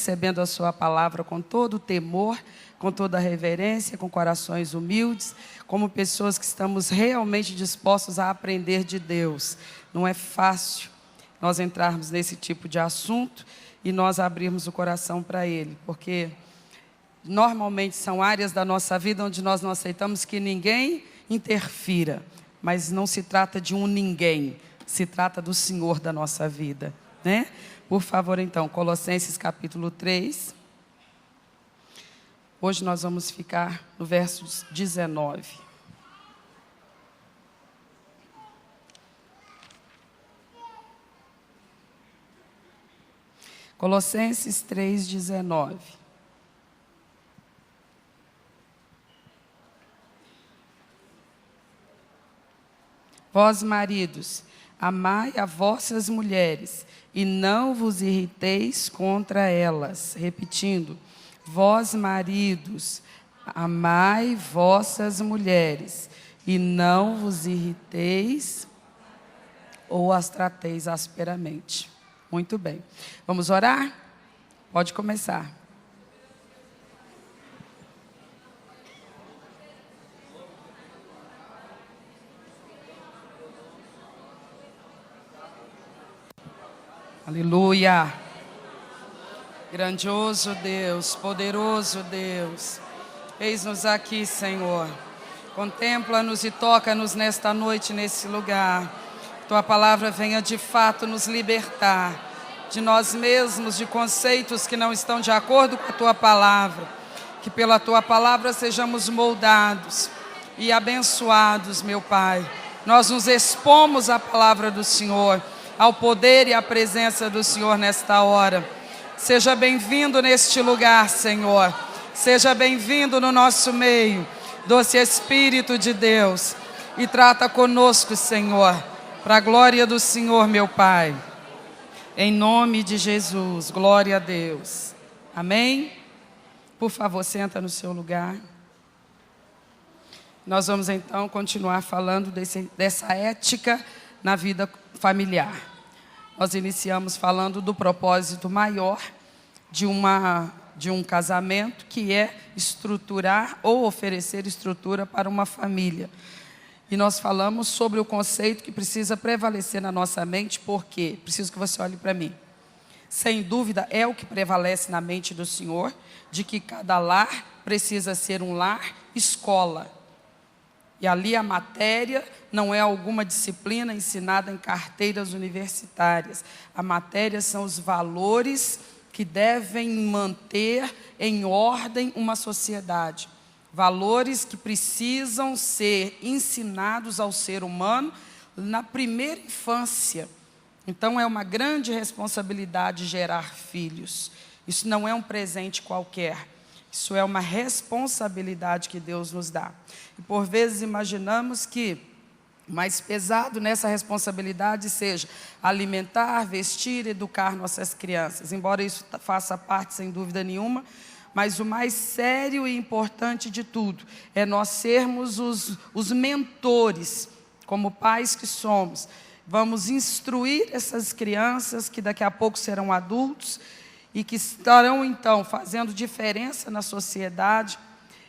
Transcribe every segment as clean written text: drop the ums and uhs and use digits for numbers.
recebendo a sua palavra com todo o temor, com toda a reverência, com corações humildes, como pessoas que estamos realmente dispostos a aprender de Deus. Não é fácil nós entrarmos nesse tipo de assunto e nós abrirmos o coração para Ele, porque normalmente são áreas da nossa vida onde nós não aceitamos que ninguém interfira, mas não se trata de um ninguém, se trata do Senhor da nossa vida, né? Por favor, então, Colossenses capítulo 3. Hoje nós vamos ficar no verso 19. Colossenses 3, 19. Vós, maridos, amai a vossas mulheres, e não vos irriteis contra elas. Repetindo, vós, maridos, amai vossas mulheres, e não vos irriteis ou as trateis asperamente. Muito bem. Vamos orar? Pode começar. Aleluia. Grandioso Deus, poderoso Deus, eis-nos aqui, Senhor. Contempla-nos e toca-nos nesta noite, nesse lugar. Tua palavra venha de fato nos libertar de nós mesmos, de conceitos que não estão de acordo com a Tua palavra. Que pela Tua palavra sejamos moldados e abençoados, meu Pai. Nós nos expomos à palavra do Senhor, ao poder e à presença do Senhor nesta hora. Seja bem-vindo neste lugar, Senhor. Seja bem-vindo no nosso meio, doce Espírito de Deus. E trata conosco, Senhor, para a glória do Senhor, meu Pai. Em nome de Jesus, glória a Deus. Amém? Por favor, senta no seu lugar. Nós vamos então continuar falando dessa ética na vida familiar. Nós iniciamos falando do propósito maior de um casamento, que é estruturar ou oferecer estrutura para uma família. E nós falamos sobre o conceito que precisa prevalecer na nossa mente, porque preciso que você olhe para mim. Sem dúvida, é o que prevalece na mente do Senhor, de que cada lar precisa ser um lar escola. E ali a matéria não é alguma disciplina ensinada em carteiras universitárias. A matéria são os valores que devem manter em ordem uma sociedade. Valores que precisam ser ensinados ao ser humano na primeira infância. Então é uma grande responsabilidade gerar filhos. Isso não é um presente qualquer. Isso é uma responsabilidade que Deus nos dá. E por vezes imaginamos que o mais pesado nessa responsabilidade seja alimentar, vestir, educar nossas crianças. Embora isso faça parte, sem dúvida nenhuma, mas o mais sério e importante de tudo é nós sermos os mentores, como pais que somos. Vamos instruir essas crianças que daqui a pouco serão adultos e que estarão então fazendo diferença na sociedade.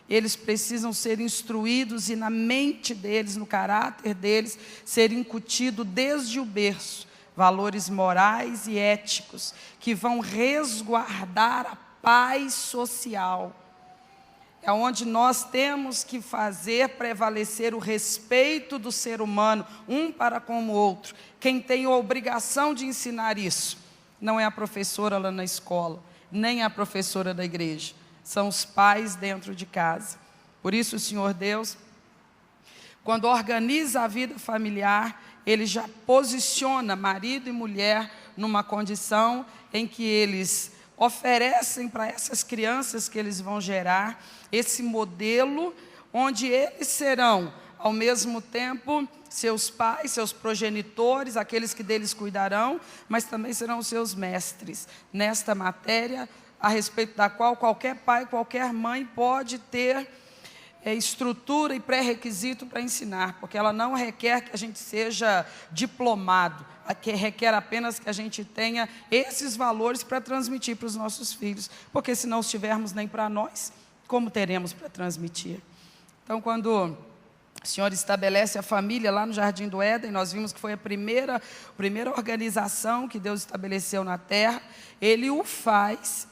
Eles precisam ser instruídos e na mente deles, no caráter deles, ser incutido desde o berço valores morais e éticos que vão resguardar a paz social. É onde nós temos que fazer prevalecer o respeito do ser humano, um para com o outro. Quem tem a obrigação de ensinar isso não é a professora lá na escola, nem a professora da igreja. São os pais dentro de casa. Por isso o Senhor Deus, quando organiza a vida familiar, Ele já posiciona marido e mulher numa condição em que eles oferecem para essas crianças que eles vão gerar esse modelo, onde eles serão, ao mesmo tempo, seus pais, seus progenitores, aqueles que deles cuidarão, mas também serão seus mestres nesta matéria, a respeito da qual qualquer pai, qualquer mãe pode ter estrutura e pré-requisito para ensinar, porque ela não requer que a gente seja diplomado, requer apenas que a gente tenha esses valores para transmitir para os nossos filhos, porque se não os tivermos nem para nós, como teremos para transmitir? Então, quando o Senhor estabelece a família lá no Jardim do Éden, nós vimos que foi a primeira organização que Deus estabeleceu na terra. Ele o faz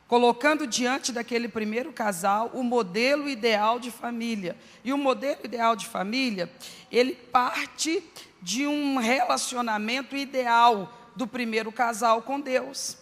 colocando diante daquele primeiro casal o modelo ideal de família. E o modelo ideal de família, ele parte de um relacionamento ideal do primeiro casal com Deus.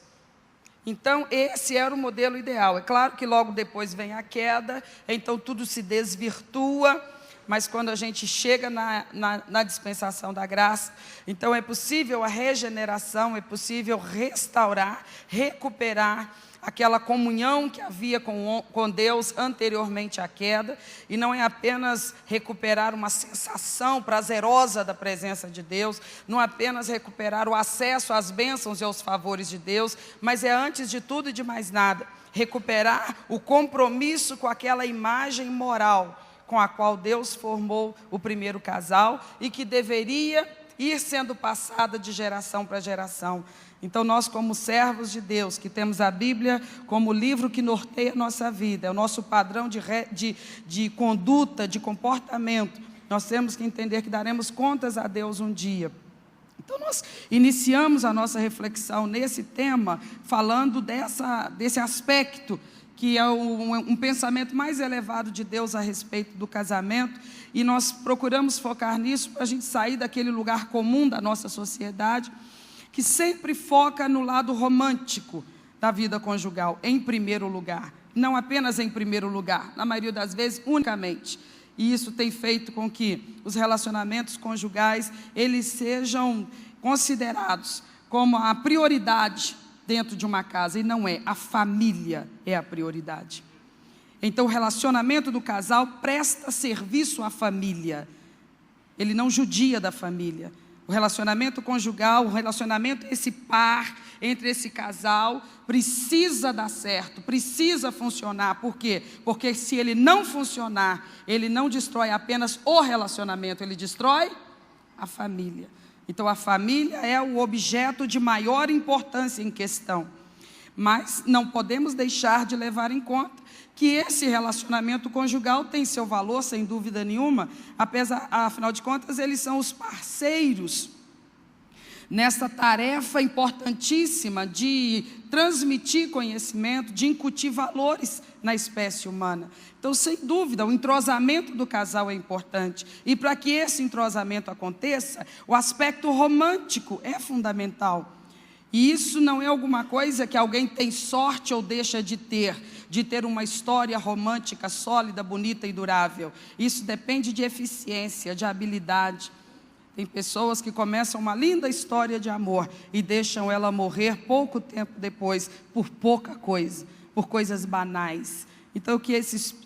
Então, esse era o modelo ideal. É claro que logo depois vem a queda, então tudo se desvirtua, mas quando a gente chega na dispensação da graça, então é possível a regeneração, é possível restaurar, recuperar aquela comunhão que havia com Deus anteriormente à queda, e não é apenas recuperar uma sensação prazerosa da presença de Deus, não é apenas recuperar o acesso às bênçãos e aos favores de Deus, mas é, antes de tudo e de mais nada, recuperar o compromisso com aquela imagem moral com a qual Deus formou o primeiro casal e que deveria ir sendo passada de geração para geração. Então, nós, como servos de Deus, que temos a Bíblia como livro que norteia a nossa vida, é o nosso padrão de conduta, de comportamento, nós temos que entender que daremos contas a Deus um dia. Então, nós iniciamos a nossa reflexão nesse tema, falando desse aspecto, que é um pensamento mais elevado de Deus a respeito do casamento, e nós procuramos focar nisso para a gente sair daquele lugar comum da nossa sociedade, que sempre foca no lado romântico da vida conjugal, em primeiro lugar. Não apenas em primeiro lugar, na maioria das vezes, unicamente. E isso tem feito com que os relacionamentos conjugais, eles sejam considerados como a prioridade dentro de uma casa, e não é. A família é a prioridade. Então, o relacionamento do casal presta serviço à família. Ele não judia da família. O relacionamento conjugal, o relacionamento entre esse casal, precisa dar certo, precisa funcionar. Por quê? Porque se ele não funcionar, ele não destrói apenas o relacionamento, ele destrói a família. Então, a família é o objeto de maior importância em questão. Mas não podemos deixar de levar em conta que esse relacionamento conjugal tem seu valor, sem dúvida nenhuma, afinal de contas, eles são os parceiros nessa tarefa importantíssima de transmitir conhecimento, de incutir valores na espécie humana. Então, sem dúvida, o entrosamento do casal é importante. E para que esse entrosamento aconteça, o aspecto romântico é fundamental. E isso não é alguma coisa que alguém tem sorte ou deixa de ter uma história romântica sólida, bonita e durável. Isso depende de eficiência, de habilidade. Tem pessoas que começam uma linda história de amor e deixam ela morrer pouco tempo depois, por pouca coisa, por coisas banais. Então, que essas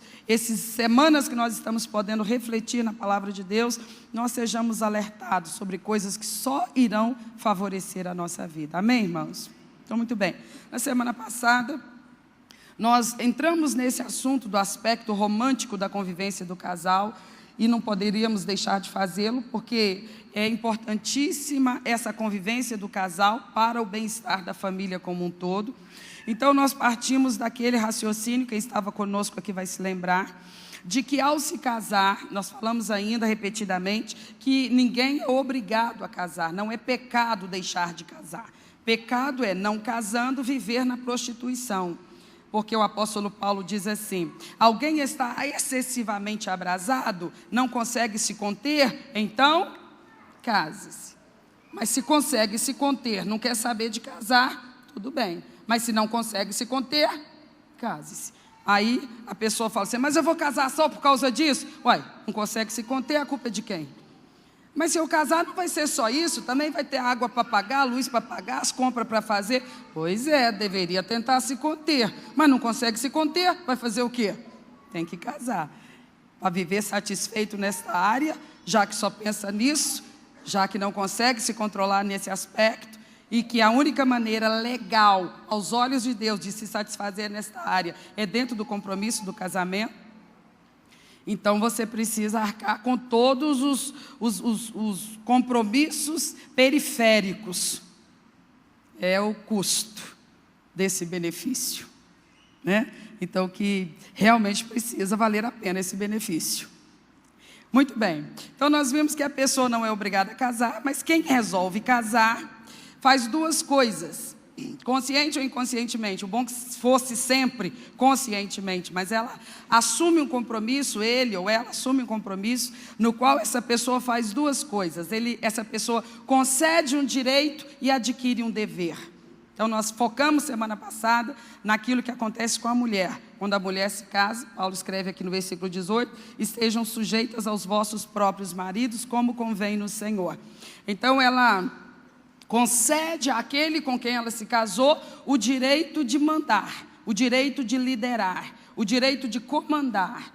semanas que nós estamos podendo refletir na palavra de Deus, nós sejamos alertados sobre coisas que só irão favorecer a nossa vida. Amém, irmãos? Então, muito bem. Na semana passada, nós entramos nesse assunto do aspecto romântico da convivência do casal, e não poderíamos deixar de fazê-lo, porque é importantíssima essa convivência do casal para o bem-estar da família como um todo. Então, nós partimos daquele raciocínio, quem estava conosco aqui vai se lembrar, de que ao se casar, nós falamos ainda repetidamente, que ninguém é obrigado a casar, não é pecado deixar de casar. Pecado é, não casando, viver na prostituição. Porque o apóstolo Paulo diz assim: alguém está excessivamente abrasado, não consegue se conter, então case-se. Mas se consegue se conter, não quer saber de casar, tudo bem. Mas se não consegue se conter, case-se. Aí a pessoa fala assim: mas eu vou casar só por causa disso? Uai, não consegue se conter, a culpa é de quem? Mas se eu casar não vai ser só isso, também vai ter água para pagar, luz para pagar, as compras para fazer. Pois é, deveria tentar se conter, mas não consegue se conter, vai fazer o quê? Tem que casar, para viver satisfeito nesta área, já que só pensa nisso, já que não consegue se controlar nesse aspecto, e que a única maneira legal, aos olhos de Deus, de se satisfazer nesta área, é dentro do compromisso do casamento. Então você precisa arcar com todos os compromissos periféricos. É o custo desse benefício, né? Então que realmente precisa valer a pena esse benefício. Muito bem, então nós vimos que a pessoa não é obrigada a casar, mas quem resolve casar faz duas coisas, consciente ou inconscientemente. O bom que fosse sempre conscientemente, mas ela assume um compromisso, ele ou ela assume um compromisso, no qual essa pessoa faz duas coisas. Essa pessoa concede um direito e adquire um dever. Então nós focamos semana passada naquilo que acontece com a mulher. Quando a mulher se casa, Paulo escreve aqui no versículo 18, estejam sujeitas aos vossos próprios maridos, como convém no Senhor. Então ela concede àquele com quem ela se casou o direito de mandar, o direito de liderar, o direito de comandar,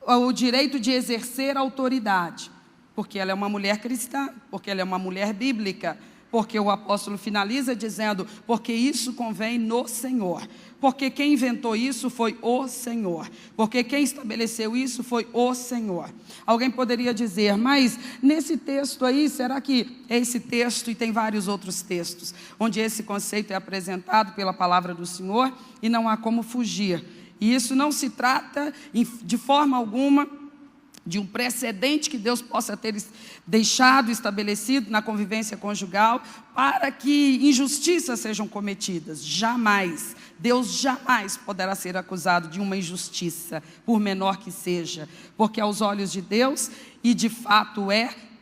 o direito de exercer autoridade, porque ela é uma mulher cristã, porque ela é uma mulher bíblica, porque o apóstolo finaliza dizendo, porque isso convém no Senhor, porque quem inventou isso foi o Senhor, porque quem estabeleceu isso foi o Senhor. Alguém poderia dizer, mas nesse texto aí, será que é esse texto e tem vários outros textos, onde esse conceito é apresentado pela palavra do Senhor e não há como fugir. E isso não se trata de forma alguma de um precedente que Deus possa ter deixado estabelecido na convivência conjugal para que injustiças sejam cometidas. Jamais, Deus jamais poderá ser acusado de uma injustiça, por menor que seja, porque aos olhos de Deus, e de fato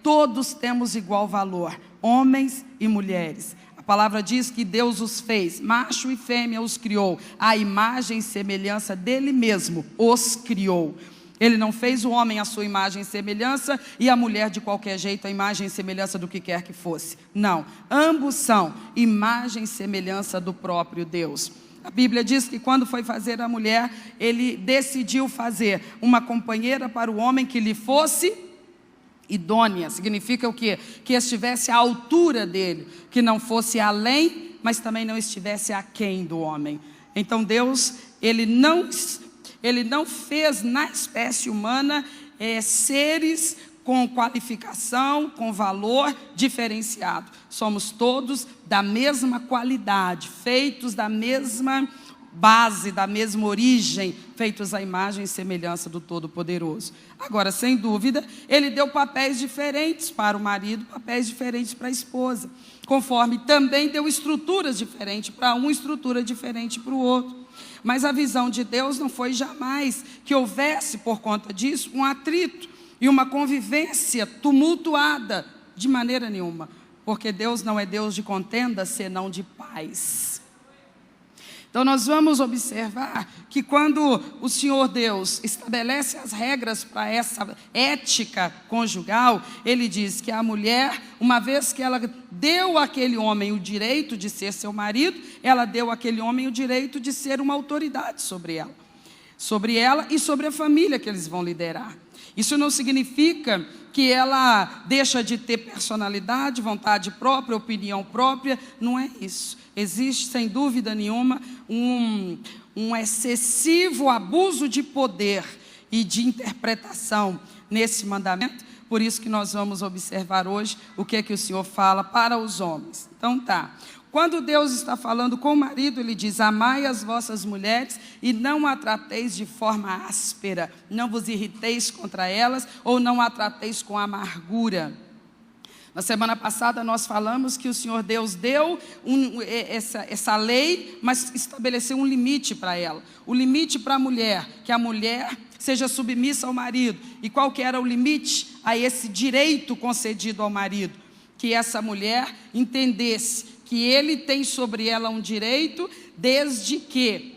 todos temos igual valor, homens e mulheres. A palavra diz que Deus os fez, macho e fêmea os criou, à imagem e semelhança dele mesmo os criou. Ele não fez o homem à sua imagem e semelhança e a mulher de qualquer jeito a imagem e semelhança do que quer que fosse. Não, ambos são imagem e semelhança do próprio Deus. A Bíblia diz que quando foi fazer a mulher, ele decidiu fazer uma companheira para o homem que lhe fosse idônea. Significa o quê? Que estivesse à altura dele, que não fosse além, mas também não estivesse aquém do homem. Então Deus, Ele não fez na espécie humana seres com qualificação, com valor diferenciado. Somos todos da mesma qualidade, feitos da mesma base, da mesma origem, feitos à imagem e semelhança do Todo-Poderoso. Agora, sem dúvida, ele deu papéis diferentes para o marido, papéis diferentes para a esposa, conforme também deu estruturas diferentes para um, estrutura diferente para o outro. Mas a visão de Deus não foi jamais que houvesse, por conta disso, um atrito e uma convivência tumultuada, de maneira nenhuma. Porque Deus não é Deus de contenda, senão de paz. Então nós vamos observar que quando o Senhor Deus estabelece as regras para essa ética conjugal, Ele diz que a mulher, uma vez que ela deu àquele homem o direito de ser seu marido, ela deu àquele homem o direito de ser uma autoridade sobre ela e sobre a família que eles vão liderar. Isso não significa que ela deixa de ter personalidade, vontade própria, opinião própria, não é isso. Existe, sem dúvida nenhuma, um excessivo abuso de poder e de interpretação nesse mandamento. Por isso que nós vamos observar hoje o que é que o Senhor fala para os homens. Então tá, quando Deus está falando com o marido, Ele diz, amai as vossas mulheres e não a trateis de forma áspera, não vos irriteis contra elas ou não a trateis com amargura. Na semana passada nós falamos que o Senhor Deus deu essa lei, mas estabeleceu um limite para ela. O limite para a mulher, que a mulher seja submissa ao marido. E qual que era o limite a esse direito concedido ao marido? Que essa mulher entendesse que ele tem sobre ela um direito, desde que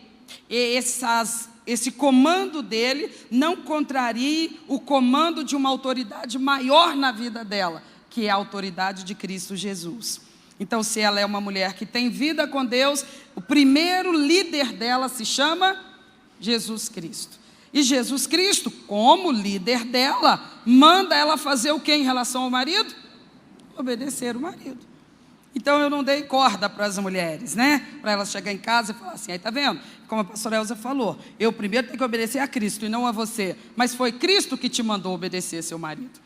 esse comando dele não contrarie o comando de uma autoridade maior na vida dela, que é a autoridade de Cristo Jesus. Então, se ela é uma mulher que tem vida com Deus, o primeiro líder dela se chama Jesus Cristo. E Jesus Cristo, como líder dela, manda ela fazer o que em relação ao marido? Obedecer o marido. Então eu não dei corda para as mulheres, né? Para elas chegarem em casa e falar assim, aí tá vendo? Como a pastora Elza falou, eu primeiro tenho que obedecer a Cristo e não a você. Mas foi Cristo que te mandou obedecer seu marido.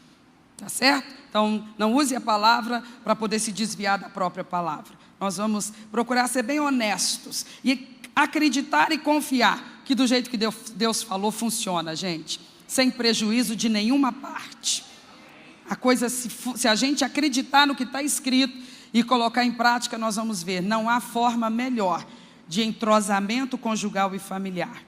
Tá certo? Então não use a palavra para poder se desviar da própria palavra. Nós vamos procurar ser bem honestos e acreditar e confiar que do jeito que Deus falou funciona, gente. Sem prejuízo de nenhuma parte. A coisa, se a gente acreditar no que está escrito e colocar em prática, nós vamos ver, não há forma melhor de entrosamento conjugal e familiar.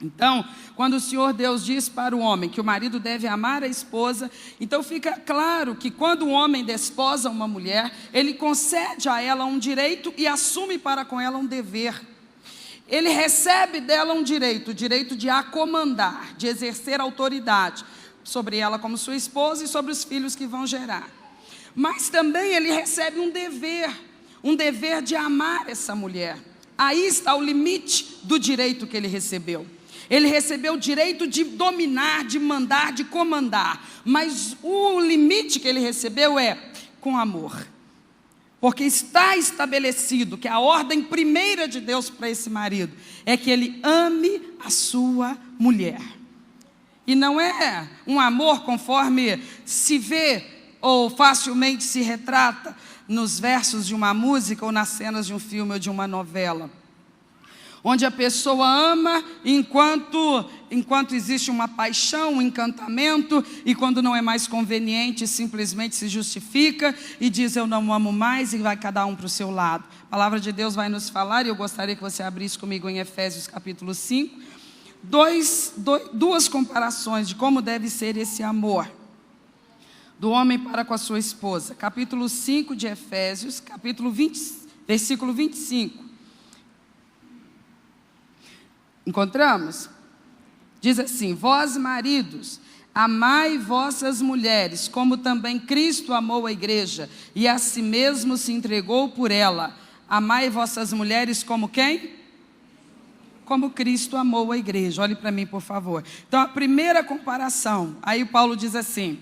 Então, quando o Senhor Deus diz para o homem que o marido deve amar a esposa, então fica claro que quando o homem desposa uma mulher, ele concede a ela um direito e assume para com ela um dever. Ele recebe dela um direito, o direito de a comandar, de exercer autoridade sobre ela como sua esposa e sobre os filhos que vão gerar. Mas também ele recebe um dever de amar essa mulher. Aí está o limite do direito que ele recebeu. Ele recebeu o direito de dominar, de mandar, de comandar. Mas o limite que ele recebeu é com amor. Porque está estabelecido que a ordem primeira de Deus para esse marido é que ele ame a sua mulher. E não é um amor conforme se vê ou facilmente se retrata nos versos de uma música ou nas cenas de um filme ou de uma novela. Onde a pessoa ama enquanto existe uma paixão, um encantamento, e quando não é mais conveniente, simplesmente se justifica e diz eu não amo mais e vai cada um para o seu lado. A palavra de Deus vai nos falar, e eu gostaria que você abrisse comigo em Efésios capítulo 5, duas comparações de como deve ser esse amor do homem para com a sua esposa. Capítulo 5 de Efésios, versículo 25. Encontramos? Diz assim: vós maridos, amai vossas mulheres, como também Cristo amou a igreja, e a si mesmo se entregou por ela. Amai vossas mulheres como quem? Como Cristo amou a igreja. Olhe para mim, por favor. Então, a primeira comparação, aí Paulo diz assim: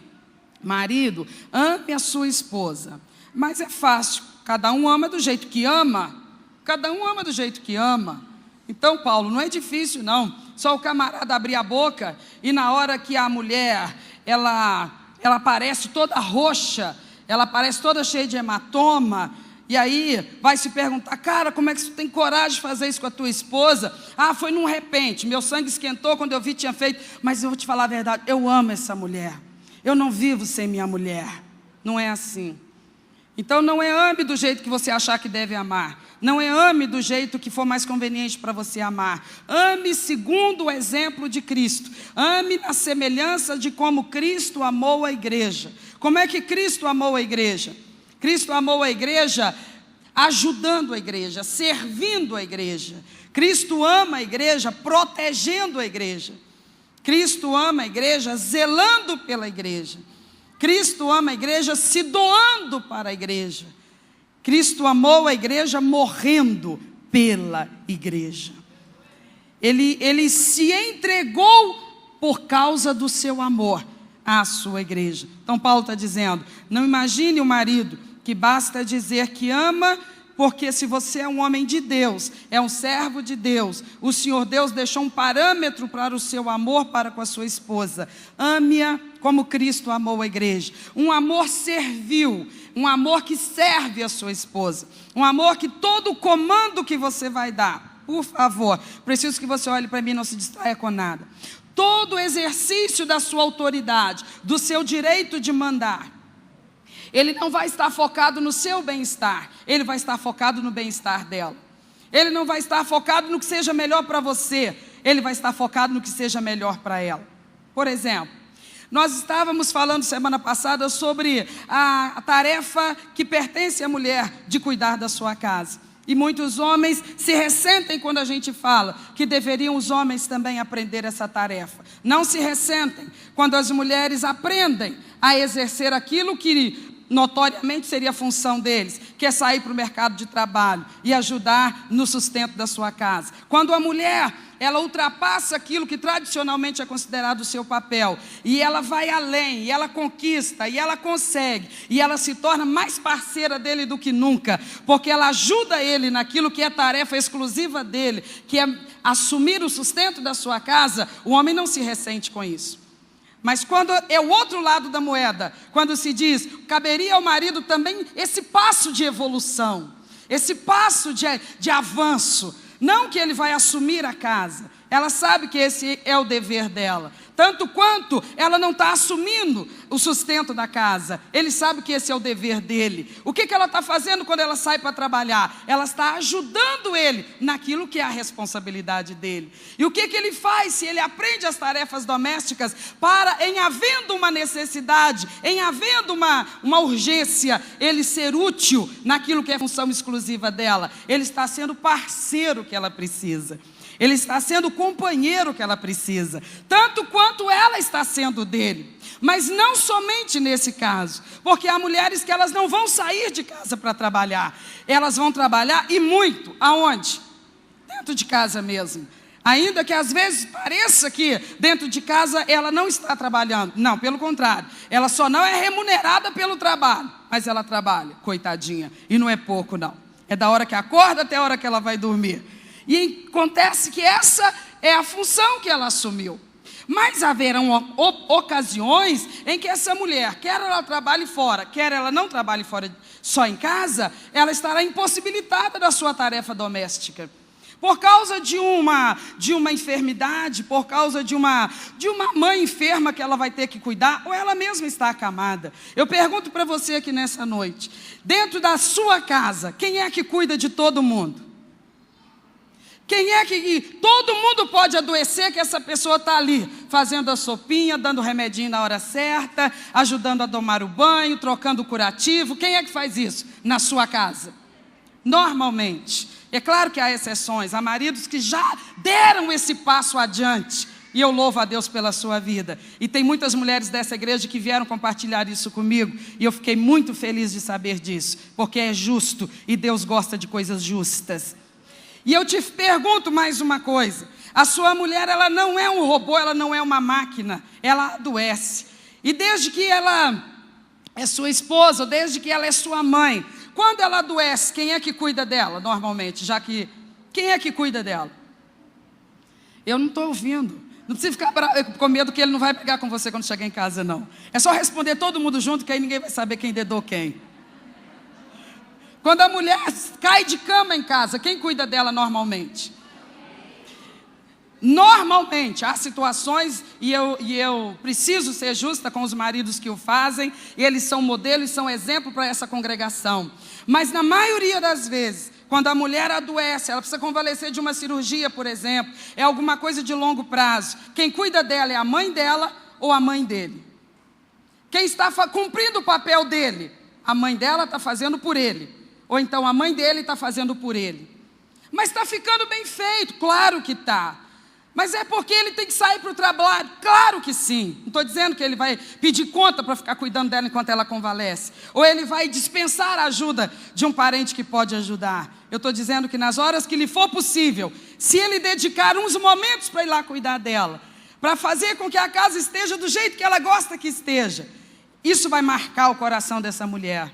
marido, ame a sua esposa. Mas é fácil, cada um ama do jeito que ama. Cada um ama do jeito que ama. Então, Paulo, não é difícil não, só o camarada abrir a boca e na hora que a mulher, ela aparece toda roxa, ela aparece toda cheia de hematoma, e aí vai se perguntar, cara, como é que você tem coragem de fazer isso com a tua esposa? Ah, foi num repente, meu sangue esquentou quando eu vi que tinha feito, mas eu vou te falar a verdade, eu amo essa mulher, eu não vivo sem minha mulher, não é assim. Então não é ame do jeito que você achar que deve amar. Não é ame do jeito que for mais conveniente para você amar. Ame segundo o exemplo de Cristo. Ame na semelhança de como Cristo amou a igreja. Como é que Cristo amou a igreja? Cristo amou a igreja ajudando a igreja, servindo a igreja. Cristo ama a igreja protegendo a igreja. Cristo ama a igreja zelando pela igreja. Cristo ama a igreja se doando para a igreja. Cristo amou a igreja morrendo pela igreja. Ele se entregou por causa do seu amor à sua igreja. Então Paulo está dizendo, não imagine o marido que basta dizer que ama, porque se você é um homem de Deus, é um servo de Deus, o Senhor Deus deixou um parâmetro para o seu amor para com a sua esposa. Ame-a como Cristo amou a igreja. Um amor servil, um amor que serve a sua esposa. Um amor que todo o comando que você vai dar, por favor, preciso que você olhe para mim e não se distraia com nada. Todo o exercício da sua autoridade, do seu direito de mandar, ele não vai estar focado no seu bem-estar, ele vai estar focado no bem-estar dela. Ele não vai estar focado no que seja melhor para você, ele vai estar focado no que seja melhor para ela. Por exemplo, nós estávamos falando semana passada sobre a tarefa que pertence à mulher de cuidar da sua casa. E muitos homens se ressentem quando a gente fala que deveriam os homens também aprender essa tarefa. Não se ressentem quando as mulheres aprendem a exercer aquilo que notoriamente seria a função deles, que é sair para o mercado de trabalho e ajudar no sustento da sua casa. Quando a mulher, ela ultrapassa aquilo que tradicionalmente é considerado o seu papel, e ela vai além, e ela conquista, e ela consegue, e ela se torna mais parceira dele do que nunca, porque ela ajuda ele naquilo que é tarefa exclusiva dele, que é assumir o sustento da sua casa. O homem não se ressente com isso. Mas quando é o outro lado da moeda, quando se diz, caberia ao marido também esse passo de evolução, esse passo de avanço, não que ele vai assumir a casa, ela sabe que esse é o dever dela, tanto quanto ela não está assumindo o sustento da casa, ele sabe que esse é o dever dele. O que ela está fazendo quando ela sai para trabalhar? Ela está ajudando ele naquilo que é a responsabilidade dele. E o que ele faz se ele aprende as tarefas domésticas para, em havendo uma necessidade, em havendo uma urgência, ele ser útil naquilo que é função exclusiva dela? Ele está sendo parceiro que ela precisa. Ele está sendo o companheiro que ela precisa, tanto quanto ela está sendo dele. Mas não somente nesse caso, porque há mulheres que elas não vão sair de casa para trabalhar. Elas vão trabalhar e muito. Aonde? Dentro de casa mesmo. Ainda que às vezes pareça que dentro de casa ela não está trabalhando. Não, pelo contrário. Ela só não é remunerada pelo trabalho, mas ela trabalha, coitadinha. E não é pouco não. É da hora que acorda até a hora que ela vai dormir. E acontece que essa é a função que ela assumiu. Mas haverão ocasiões em que essa mulher, quer ela trabalhe fora, quer ela não trabalhe fora, só em casa, ela estará impossibilitada da sua tarefa doméstica. Por causa de uma enfermidade, por causa de uma mãe enferma que ela vai ter que cuidar, ou ela mesma está acamada. Eu pergunto para você aqui nessa noite, dentro da sua casa, quem é que cuida de todo mundo? Quem é que todo mundo pode adoecer que essa pessoa está ali, fazendo a sopinha, dando remedinho na hora certa, ajudando a tomar o banho, trocando o curativo? Quem é que faz isso na sua casa? Normalmente. É claro que há exceções, há maridos que já deram esse passo adiante, e eu louvo a Deus pela sua vida. E tem muitas mulheres dessa igreja que vieram compartilhar isso comigo, e eu fiquei muito feliz de saber disso, porque é justo, e Deus gosta de coisas justas. E eu te pergunto mais uma coisa, a sua mulher, ela não é um robô, ela não é uma máquina, ela adoece. E desde que ela é sua esposa, ou desde que ela é sua mãe, quando ela adoece, quem é que cuida dela normalmente? Quem é que cuida dela? Eu não estou ouvindo. Não precisa ficar com medo que ele não vai brigar com você quando chegar em casa, não. É só responder todo mundo junto, que aí ninguém vai saber quem dedou quem. Quando a mulher cai de cama em casa, quem cuida dela normalmente? Normalmente, há situações, e eu preciso ser justa com os maridos que o fazem, e eles são modelo e são exemplo para essa congregação. Mas na maioria das vezes, quando a mulher adoece, ela precisa convalescer de uma cirurgia, por exemplo, é alguma coisa de longo prazo, quem cuida dela é a mãe dela ou a mãe dele? Quem está cumprindo o papel dele? A mãe dela está fazendo por ele. Ou então a mãe dele está fazendo por ele. Mas está ficando bem feito, claro que está. Mas é porque ele tem que sair para o trabalho? Claro que sim. Não estou dizendo que ele vai pedir conta para ficar cuidando dela enquanto ela convalesce. Ou ele vai dispensar a ajuda de um parente que pode ajudar. Eu estou dizendo que nas horas que lhe for possível, se ele dedicar uns momentos para ir lá cuidar dela, para fazer com que a casa esteja do jeito que ela gosta que esteja, isso vai marcar o coração dessa mulher.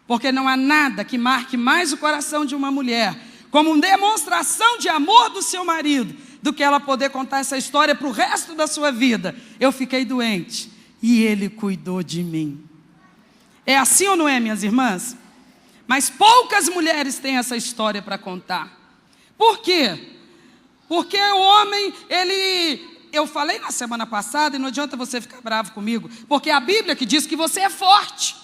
Porque não há nada que marque mais o coração de uma mulher como uma demonstração de amor do seu marido, do que ela poder contar essa história para o resto da sua vida. Eu fiquei doente e ele cuidou de mim. É assim ou não é, minhas irmãs? Mas poucas mulheres têm essa história para contar. Por quê? Porque o homem, eu falei na semana passada, e não adianta você ficar bravo comigo, porque é a Bíblia que diz que você é forte.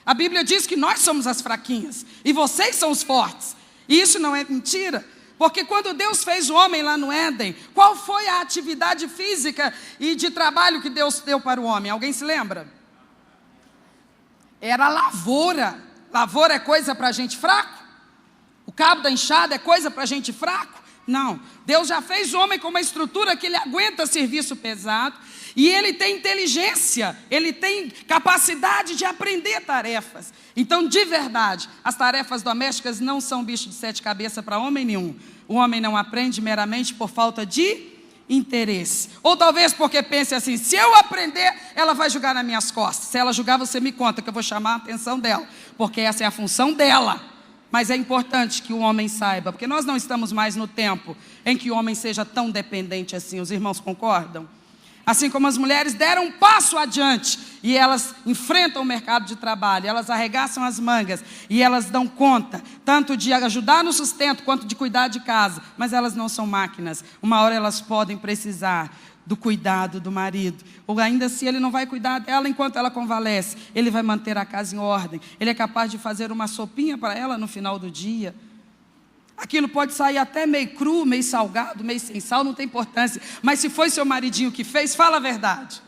A Bíblia diz que nós somos as fraquinhas e vocês são os fortes. E isso não é mentira. Porque quando Deus fez o homem lá no Éden, qual foi a atividade física e de trabalho que Deus deu para o homem? Alguém se lembra? Era lavoura. Lavoura é coisa para gente fraco? O cabo da enxada é coisa para gente fraco? Não, Deus já fez o homem com uma estrutura que ele aguenta serviço pesado, e ele tem inteligência, ele tem capacidade de aprender tarefas. Então, de verdade, as tarefas domésticas não são bicho de 7 cabeças para homem nenhum. O homem não aprende meramente por falta de interesse. Ou talvez porque pense assim, se eu aprender, ela vai jogar nas minhas costas. Se ela jogar, você me conta que eu vou chamar a atenção dela, porque essa é a função dela. Mas é importante que o homem saiba, porque nós não estamos mais no tempo em que o homem seja tão dependente assim. Os irmãos concordam? Assim como as mulheres deram um passo adiante e elas enfrentam o mercado de trabalho, elas arregaçam as mangas e elas dão conta, tanto de ajudar no sustento quanto de cuidar de casa, mas elas não são máquinas. Uma hora elas podem precisar do cuidado do marido, ou ainda se ele não vai cuidar dela enquanto ela convalesce, ele vai manter a casa em ordem, ele é capaz de fazer uma sopinha para ela no final do dia. Aquilo pode sair até meio cru, meio salgado, meio sem sal, não tem importância. Mas se foi seu maridinho que fez, fala a verdade.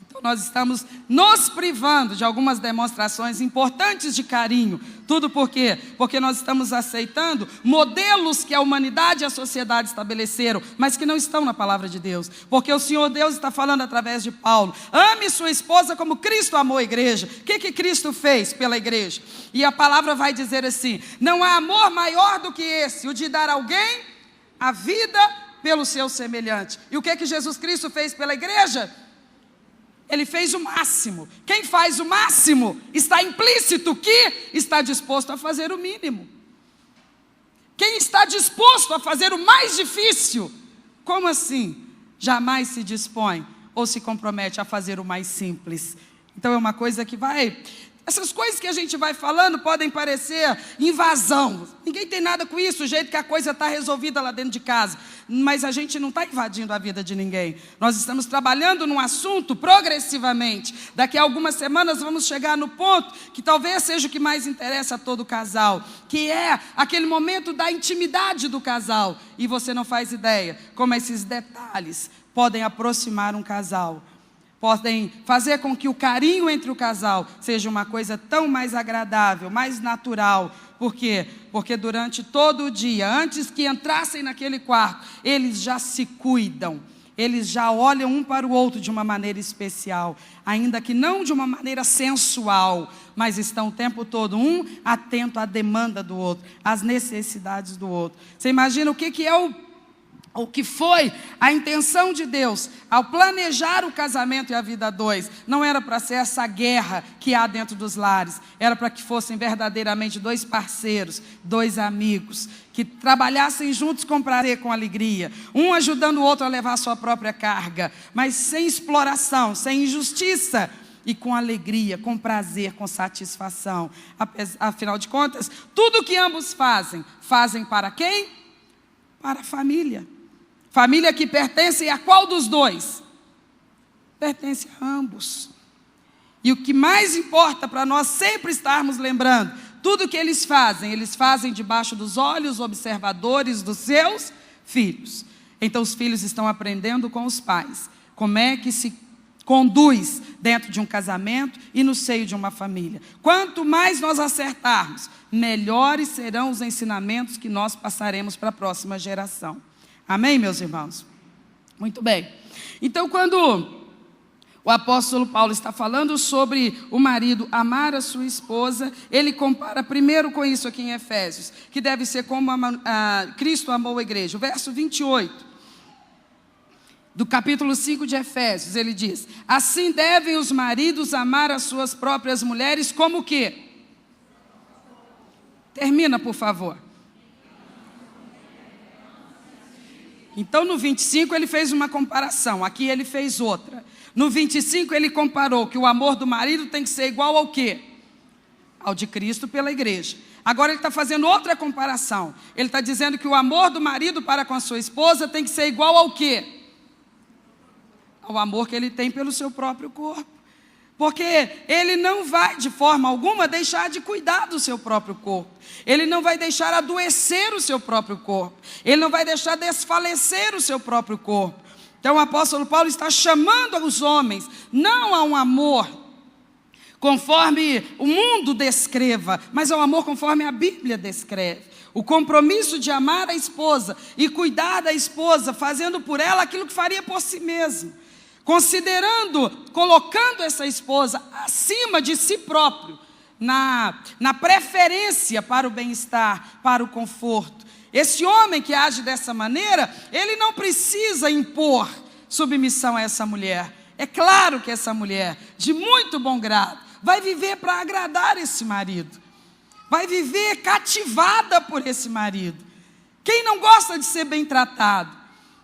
Então nós estamos nos privando de algumas demonstrações importantes de carinho. Tudo por quê? Porque nós estamos aceitando modelos que a humanidade e a sociedade estabeleceram, mas que não estão na palavra de Deus. Porque o Senhor Deus está falando através de Paulo. Ame sua esposa como Cristo amou a igreja. O que Cristo fez pela igreja? E a palavra vai dizer assim, não há amor maior do que esse, o de dar a alguém a vida pelo seu semelhante. E o que Jesus Cristo fez pela igreja? Ele fez o máximo. Quem faz o máximo está implícito que está disposto a fazer o mínimo. Quem está disposto a fazer o mais difícil, como assim? Jamais se dispõe ou se compromete a fazer o mais simples. Então é uma coisa que vai... Essas coisas que a gente vai falando podem parecer invasão. Ninguém tem nada com isso, o jeito que a coisa está resolvida lá dentro de casa. Mas a gente não está invadindo a vida de ninguém. Nós estamos trabalhando num assunto progressivamente. Daqui a algumas semanas vamos chegar no ponto que talvez seja o que mais interessa a todo casal, que é aquele momento da intimidade do casal. E você não faz ideia como esses detalhes podem aproximar um casal. Podem fazer com que o carinho entre o casal seja uma coisa tão mais agradável, mais natural. Por quê? Porque durante todo o dia, antes que entrassem naquele quarto, eles já se cuidam. Eles já olham um para o outro de uma maneira especial, ainda que não de uma maneira sensual, mas estão o tempo todo um atento à demanda do outro, às necessidades do outro. Você imagina o que é o que foi a intenção de Deus ao planejar o casamento e a vida a dois? Não era para ser essa guerra que há dentro dos lares, era para que fossem verdadeiramente dois parceiros, dois amigos, que trabalhassem juntos com prazer, com alegria, um ajudando o outro a levar a sua própria carga, mas sem exploração, sem injustiça, e com alegria, com prazer, com satisfação. Afinal de contas, tudo que ambos fazem para quem? Para a família. Família que pertence a qual dos dois? Pertence a ambos. E o que mais importa para nós sempre estarmos lembrando, tudo que eles fazem debaixo dos olhos observadores dos seus filhos. Então os filhos estão aprendendo com os pais como é que se conduz dentro de um casamento e no seio de uma família. Quanto mais nós acertarmos, melhores serão os ensinamentos que nós passaremos para a próxima geração. Amém, meus irmãos? Muito bem. Então, quando o apóstolo Paulo está falando sobre o marido amar a sua esposa, ele compara primeiro com isso aqui em Efésios, que deve ser como Cristo amou a igreja. O verso 28, do capítulo 5 de Efésios, ele diz, assim devem os maridos amar as suas próprias mulheres como o quê? Termina, por favor. Então, no 25, ele fez uma comparação. Aqui ele fez outra. No 25, ele comparou que o amor do marido tem que ser igual ao quê? Ao de Cristo pela igreja. Agora ele está fazendo outra comparação. Ele está dizendo que o amor do marido para com a sua esposa tem que ser igual ao quê? Ao amor que ele tem pelo seu próprio corpo. Porque ele não vai, de forma alguma, deixar de cuidar do seu próprio corpo. Ele não vai deixar adoecer o seu próprio corpo. Ele não vai deixar desfalecer o seu próprio corpo. Então o apóstolo Paulo está chamando os homens, não a um amor conforme o mundo descreva, mas ao amor conforme a Bíblia descreve. O compromisso de amar a esposa e cuidar da esposa, fazendo por ela aquilo que faria por si mesmo. Considerando, colocando essa esposa acima de si próprio, na preferência para o bem-estar, para o conforto. Esse homem que age dessa maneira, ele não precisa impor submissão a essa mulher. É claro que essa mulher, de muito bom grado, vai viver para agradar esse marido. Vai viver cativada por esse marido. Quem não gosta de ser bem tratado?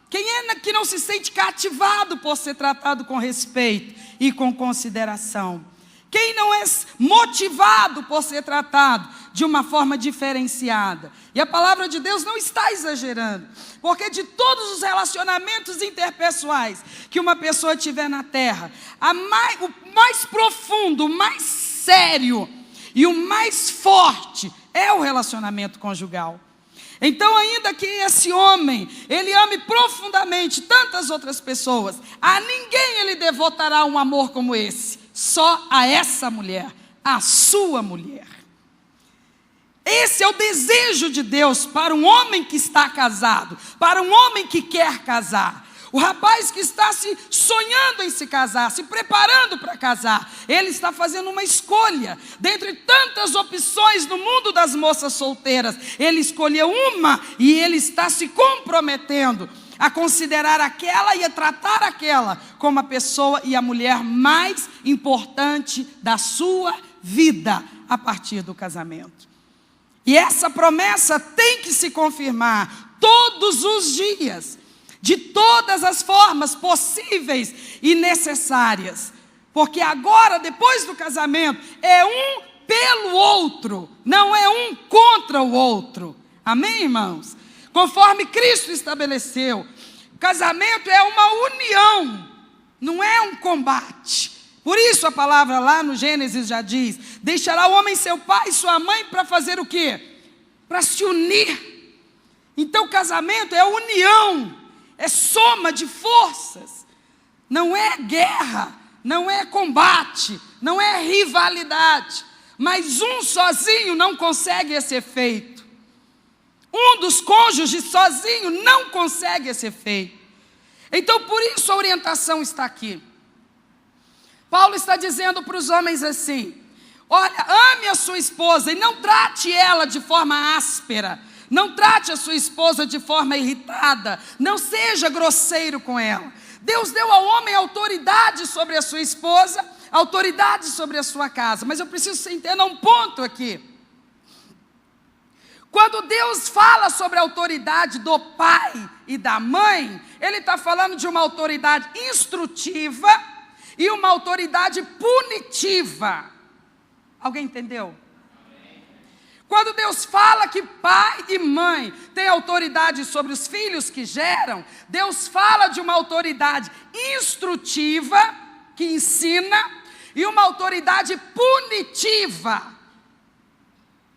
Quem é que não se sente cativado por ser tratado com respeito e com consideração? Quem não é motivado por ser tratado de uma forma diferenciada? E a palavra de Deus não está exagerando, porque de todos os relacionamentos interpessoais que uma pessoa tiver na terra, o mais profundo, o mais sério e o mais forte é o relacionamento conjugal. Então, ainda que esse homem, ele ame profundamente tantas outras pessoas, a ninguém ele devotará um amor como esse, só a essa mulher, a sua mulher. Esse é o desejo de Deus para um homem que está casado, para um homem que quer casar. O rapaz que está se sonhando em se casar, se preparando para casar, ele está fazendo uma escolha. Dentre tantas opções no mundo das moças solteiras, ele escolheu uma e ele está se comprometendo a considerar aquela e a tratar aquela como a pessoa e a mulher mais importante da sua vida a partir do casamento. E essa promessa tem que se confirmar todos os dias, de todas as formas possíveis e necessárias. Porque agora, depois do casamento, é um pelo outro, não é um contra o outro. Amém, irmãos? Conforme Cristo estabeleceu, casamento é uma união, não é um combate. Por isso a palavra lá no Gênesis já diz: deixará o homem seu pai e sua mãe para fazer o quê? Para se unir. Então casamento é união, é soma de forças, não é guerra, não é combate, não é rivalidade, mas um sozinho não consegue esse efeito. Um dos cônjuges sozinho não consegue esse efeito. Então por isso a orientação está aqui. Paulo está dizendo para os homens assim: olha, ame a sua esposa e não trate ela de forma áspera. Não trate a sua esposa de forma irritada. Não seja grosseiro com ela. Deus deu ao homem autoridade sobre a sua esposa, autoridade sobre a sua casa. Mas eu preciso que você entenda um ponto aqui. Quando Deus fala sobre a autoridade do pai e da mãe, Ele está falando de uma autoridade instrutiva e uma autoridade punitiva. Alguém entendeu? Quando Deus fala que pai e mãe têm autoridade sobre os filhos que geram, Deus fala de uma autoridade instrutiva, que ensina, e uma autoridade punitiva,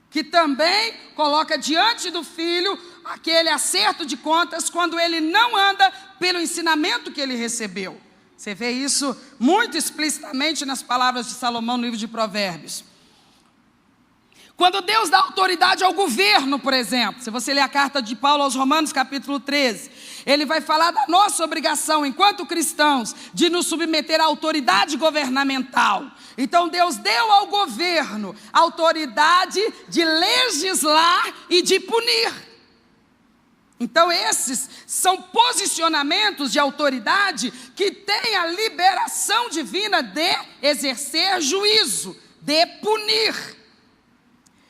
que também coloca diante do filho aquele acerto de contas quando ele não anda pelo ensinamento que ele recebeu. Você vê isso muito explicitamente nas palavras de Salomão no livro de Provérbios. Quando Deus dá autoridade ao governo, por exemplo, se você ler a carta de Paulo aos Romanos, capítulo 13, ele vai falar da nossa obrigação, enquanto cristãos, de nos submeter à autoridade governamental. Então Deus deu ao governo a autoridade de legislar e de punir. Então esses são posicionamentos de autoridade que têm a liberação divina de exercer juízo, de punir.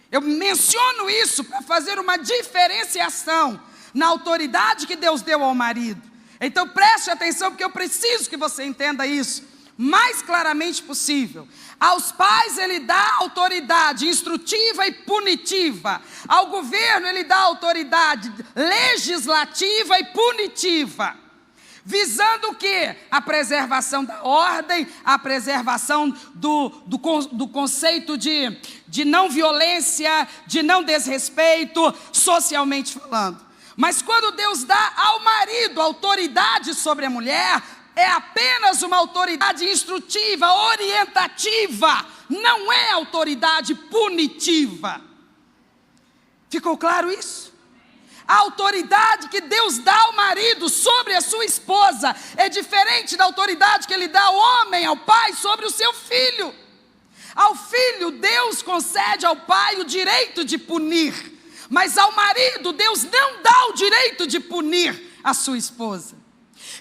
Eu menciono isso para fazer uma diferenciação na autoridade que Deus deu ao marido. Então preste atenção, porque eu preciso que você entenda isso mais claramente possível. Aos pais ele dá autoridade instrutiva e punitiva. Ao governo ele dá autoridade legislativa e punitiva. Visando o quê? A preservação da ordem, a preservação do conceito de não violência, de não desrespeito, socialmente falando. Mas quando Deus dá ao marido autoridade sobre a mulher, é apenas uma autoridade instrutiva, orientativa, não é autoridade punitiva. Ficou claro isso? A autoridade que Deus dá ao marido sobre a sua esposa é diferente da autoridade que Ele dá ao homem, ao pai, sobre o seu filho. Ao filho, Deus concede ao pai o direito de punir, mas ao marido, Deus não dá o direito de punir a sua esposa.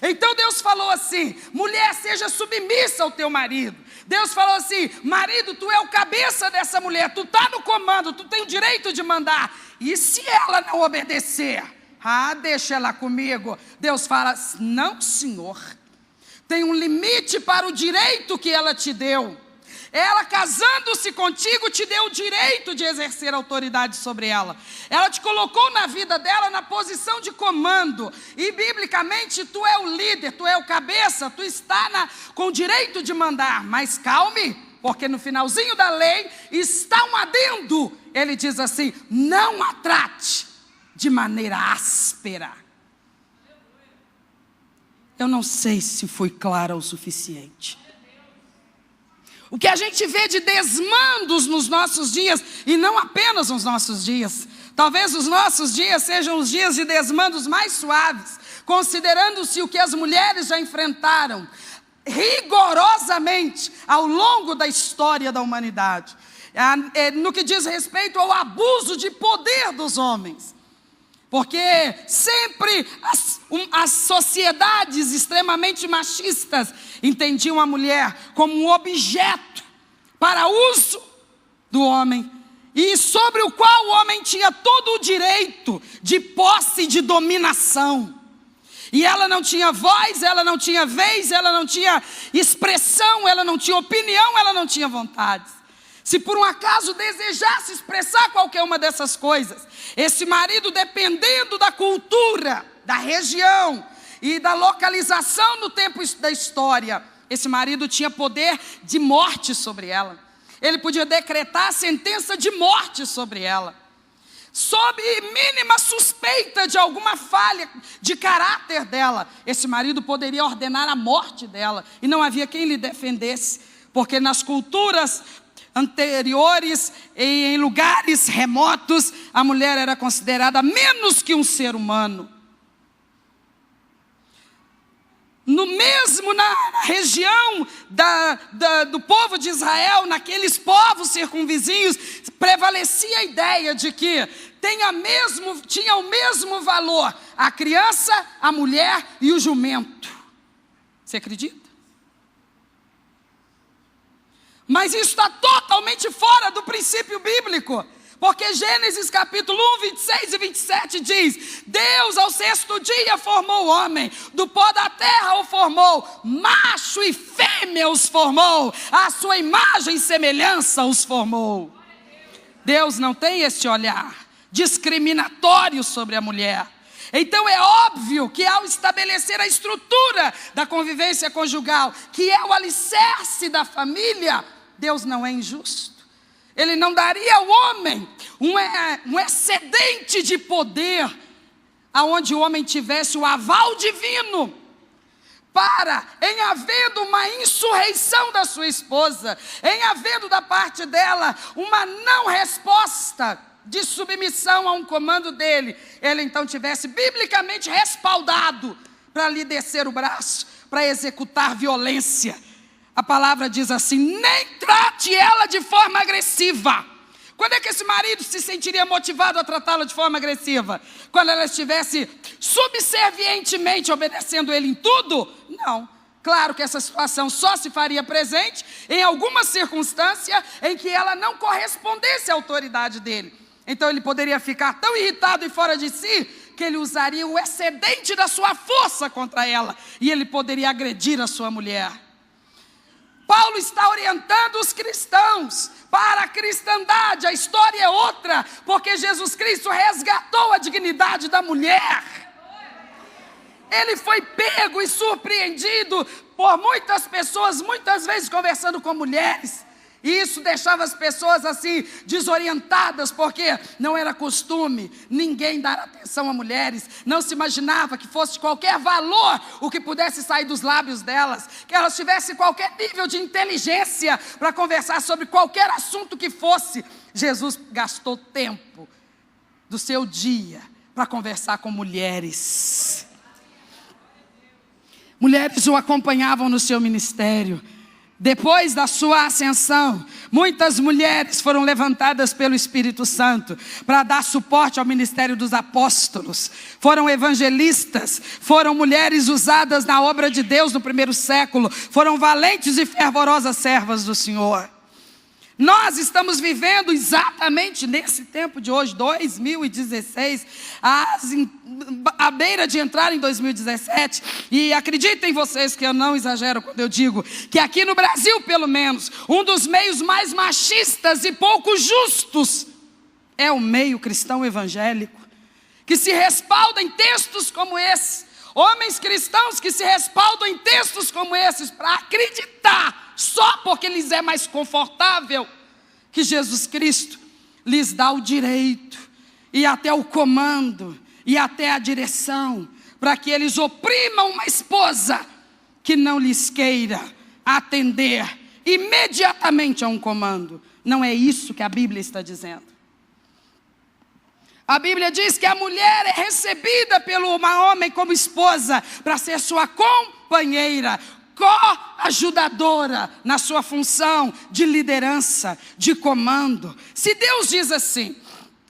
Então Deus falou assim: mulher, seja submissa ao teu marido. Deus falou assim: marido, tu é o cabeça dessa mulher, tu está no comando, tu tem o direito de mandar. E se ela não obedecer? Deixa ela comigo. Deus fala: não, senhor. Tem um limite para o direito que ela te deu. Ela, casando-se contigo, te deu o direito de exercer autoridade sobre ela. Ela te colocou na vida dela na posição de comando. E biblicamente tu é o líder, tu é o cabeça, tu está com o direito de mandar. Mas calme, porque no finalzinho da lei está um adendo. Ele diz assim: não a trate de maneira áspera. Eu não sei se fui clara o suficiente. O que a gente vê de desmandos nos nossos dias, e não apenas nos nossos dias, talvez os nossos dias sejam os dias de desmandos mais suaves, considerando-se o que as mulheres já enfrentaram rigorosamente ao longo da história da humanidade, no que diz respeito ao abuso de poder dos homens. Porque sempre as sociedades extremamente machistas entendiam a mulher como um objeto para uso do homem, e sobre o qual o homem tinha todo o direito de posse e de dominação. E ela não tinha voz, ela não tinha vez, ela não tinha expressão, ela não tinha opinião, ela não tinha vontade. Se por um acaso desejasse expressar qualquer uma dessas coisas, esse marido, dependendo da cultura, da região e da localização no tempo da história, esse marido tinha poder de morte sobre ela. Ele podia decretar a sentença de morte sobre ela. Sob mínima suspeita de alguma falha de caráter dela, esse marido poderia ordenar a morte dela, e não havia quem lhe defendesse, porque nas culturas anteriores e em lugares remotos, a mulher era considerada menos que um ser humano. Na região do povo de Israel, naqueles povos circunvizinhos, prevalecia a ideia de que tinha o mesmo valor a criança, a mulher e o jumento. Você acredita? Mas isso está totalmente fora do princípio bíblico. Porque Gênesis capítulo 1, 26 e 27 diz: Deus ao sexto dia formou o homem, do pó da terra o formou, macho e fêmea os formou, à sua imagem e semelhança os formou. Deus não tem este olhar discriminatório sobre a mulher. Então é óbvio que ao estabelecer a estrutura da convivência conjugal, que é o alicerce da família, Deus não é injusto. Ele não daria ao homem um excedente de poder, aonde o homem tivesse o aval divino, para, em havendo uma insurreição da sua esposa, em havendo da parte dela uma não resposta de submissão a um comando dele, ele então tivesse biblicamente respaldado para lhe descer o braço, para executar violência. A palavra diz assim: nem trate ela de forma agressiva. Quando é que esse marido se sentiria motivado a tratá-la de forma agressiva? Quando ela estivesse subservientemente obedecendo ele em tudo? Não. Claro que essa situação só se faria presente em alguma circunstância em que ela não correspondesse à autoridade dele. Então ele poderia ficar tão irritado e fora de si, que ele usaria o excedente da sua força contra ela, e ele poderia agredir a sua mulher. Paulo está orientando os cristãos para a cristandade. A história é outra, porque Jesus Cristo resgatou a dignidade da mulher. Ele foi pego e surpreendido por muitas pessoas, muitas vezes conversando com mulheres. E isso deixava as pessoas assim desorientadas, porque não era costume ninguém dar atenção a mulheres. Não se imaginava que fosse de qualquer valor o que pudesse sair dos lábios delas, que elas tivessem qualquer nível de inteligência para conversar sobre qualquer assunto que fosse. Jesus gastou tempo do seu dia para conversar com mulheres. Mulheres o acompanhavam no seu ministério. Depois da sua ascensão, muitas mulheres foram levantadas pelo Espírito Santo para dar suporte ao ministério dos apóstolos. Foram evangelistas, foram mulheres usadas na obra de Deus no primeiro século, foram valentes e fervorosas servas do Senhor. Nós estamos vivendo exatamente nesse tempo de hoje, 2016, à beira de entrar em 2017, e acreditem vocês que eu não exagero quando eu digo que aqui no Brasil, pelo menos, um dos meios mais machistas e pouco justos é o meio cristão evangélico, que se respalda em textos como esse. Homens cristãos que se respaldam em textos como esses para acreditar, só porque lhes é mais confortável, que Jesus Cristo lhes dá o direito e até o comando e até a direção para que eles oprimam uma esposa que não lhes queira atender imediatamente a um comando. Não é isso que a Bíblia está dizendo. A Bíblia diz que a mulher é recebida pelo homem como esposa para ser sua companheira, coajudadora na sua função de liderança, de comando. Se Deus diz assim,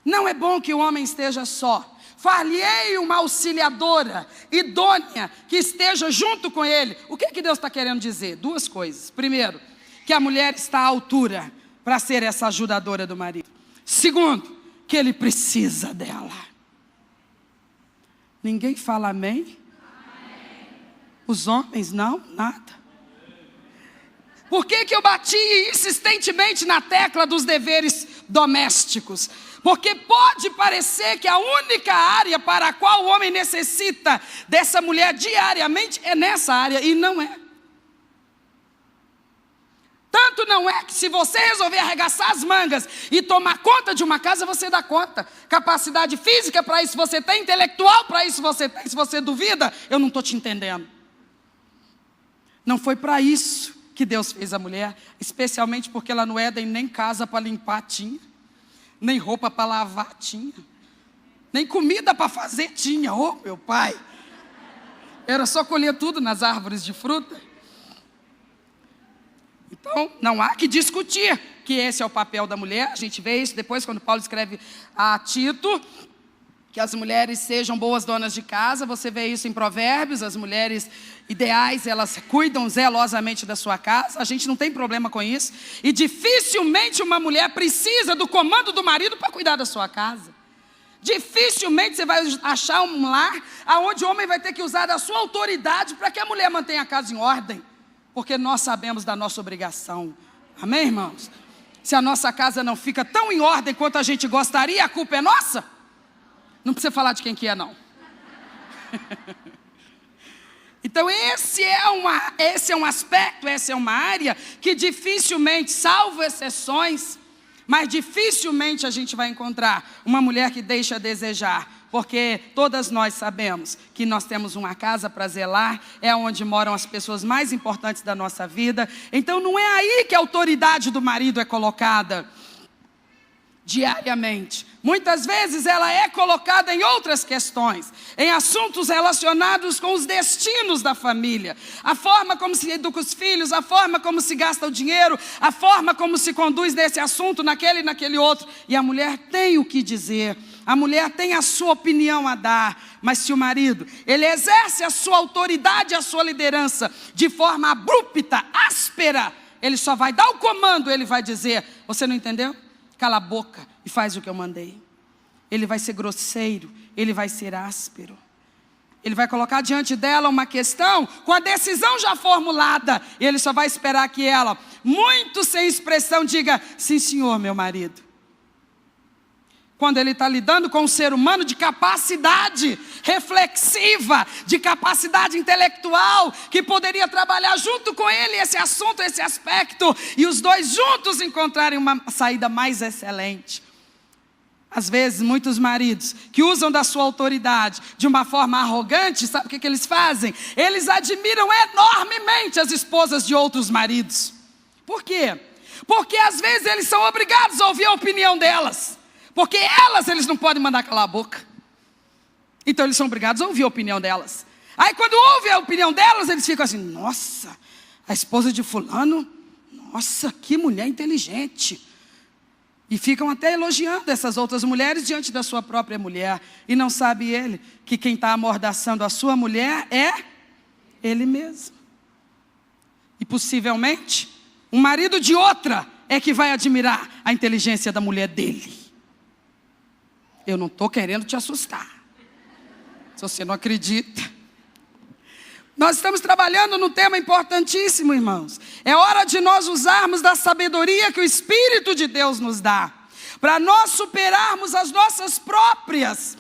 não é bom que o homem esteja só, far-lhe-ei uma auxiliadora idônea que esteja junto com ele. O que Deus está querendo dizer? Duas coisas. Primeiro, que a mulher está à altura para ser essa ajudadora do marido. Segundo, que ele precisa dela. Ninguém fala amém? Amém. Os homens não? Nada. Por que eu bati insistentemente na tecla dos deveres domésticos? Porque pode parecer que a única área para a qual o homem necessita dessa mulher diariamente é nessa área, e não é. Tanto não é que se você resolver arregaçar as mangas e tomar conta de uma casa, você dá conta. Capacidade física para isso você tem, intelectual para isso você tem. Se você duvida, eu não estou te entendendo. Não foi para isso que Deus fez a mulher, especialmente porque lá no Éden nem casa para limpar tinha, nem roupa para lavar tinha, nem comida para fazer tinha. Oh, meu pai! Era só colher tudo nas árvores de fruta. Então, não há que discutir que esse é o papel da mulher. A gente vê isso depois quando Paulo escreve a Tito, que as mulheres sejam boas donas de casa. Você vê isso em Provérbios, as mulheres ideais, elas cuidam zelosamente da sua casa. A gente não tem problema com isso. E dificilmente uma mulher precisa do comando do marido para cuidar da sua casa. Dificilmente você vai achar um lar onde o homem vai ter que usar da sua autoridade para que a mulher mantenha a casa em ordem. Porque nós sabemos da nossa obrigação. Amém, irmãos? Se a nossa casa não fica tão em ordem quanto a gente gostaria, a culpa é nossa? Não precisa falar de quem que é, não. Então esse é um aspecto, essa é uma área que dificilmente, salvo exceções, mas dificilmente a gente vai encontrar uma mulher que deixa a desejar. Porque todas nós sabemos que nós temos uma casa para zelar, é onde moram as pessoas mais importantes da nossa vida. Então não é aí que a autoridade do marido é colocada diariamente. Muitas vezes ela é colocada em outras questões, em assuntos relacionados com os destinos da família, a forma como se educa os filhos, a forma como se gasta o dinheiro, a forma como se conduz nesse assunto, naquele e naquele outro. E a mulher tem o que dizer. A mulher tem a sua opinião a dar, mas se o marido, ele exerce a sua autoridade, a sua liderança de forma abrupta, áspera, ele só vai dar o comando, ele vai dizer, você não entendeu? Cala a boca e faz o que eu mandei. Ele vai ser grosseiro, ele vai ser áspero. Ele vai colocar diante dela uma questão com a decisão já formulada, e ele só vai esperar que ela, muito sem expressão, diga, sim senhor, meu marido. Quando ele está lidando com um ser humano de capacidade reflexiva, de capacidade intelectual, que poderia trabalhar junto com ele esse assunto, esse aspecto, e os dois juntos encontrarem uma saída mais excelente. Às vezes, muitos maridos que usam da sua autoridade de uma forma arrogante, sabe o que eles fazem? Eles admiram enormemente as esposas de outros maridos. Por quê? Porque às vezes eles são obrigados a ouvir a opinião delas. Porque eles não podem mandar calar a boca. Então eles são obrigados a ouvir a opinião delas. Aí quando ouvem a opinião delas, eles ficam assim: nossa, a esposa de fulano, nossa, que mulher inteligente. E ficam até elogiando essas outras mulheres diante da sua própria mulher. E não sabe ele que quem está amordaçando a sua mulher é ele mesmo. E possivelmente, o marido de outra é que vai admirar a inteligência da mulher dele. Eu não estou querendo te assustar. Se você não acredita. Nós estamos trabalhando num tema importantíssimo, irmãos. É hora de nós usarmos da sabedoria que o Espírito de Deus nos dá, para nós superarmos as nossas próprias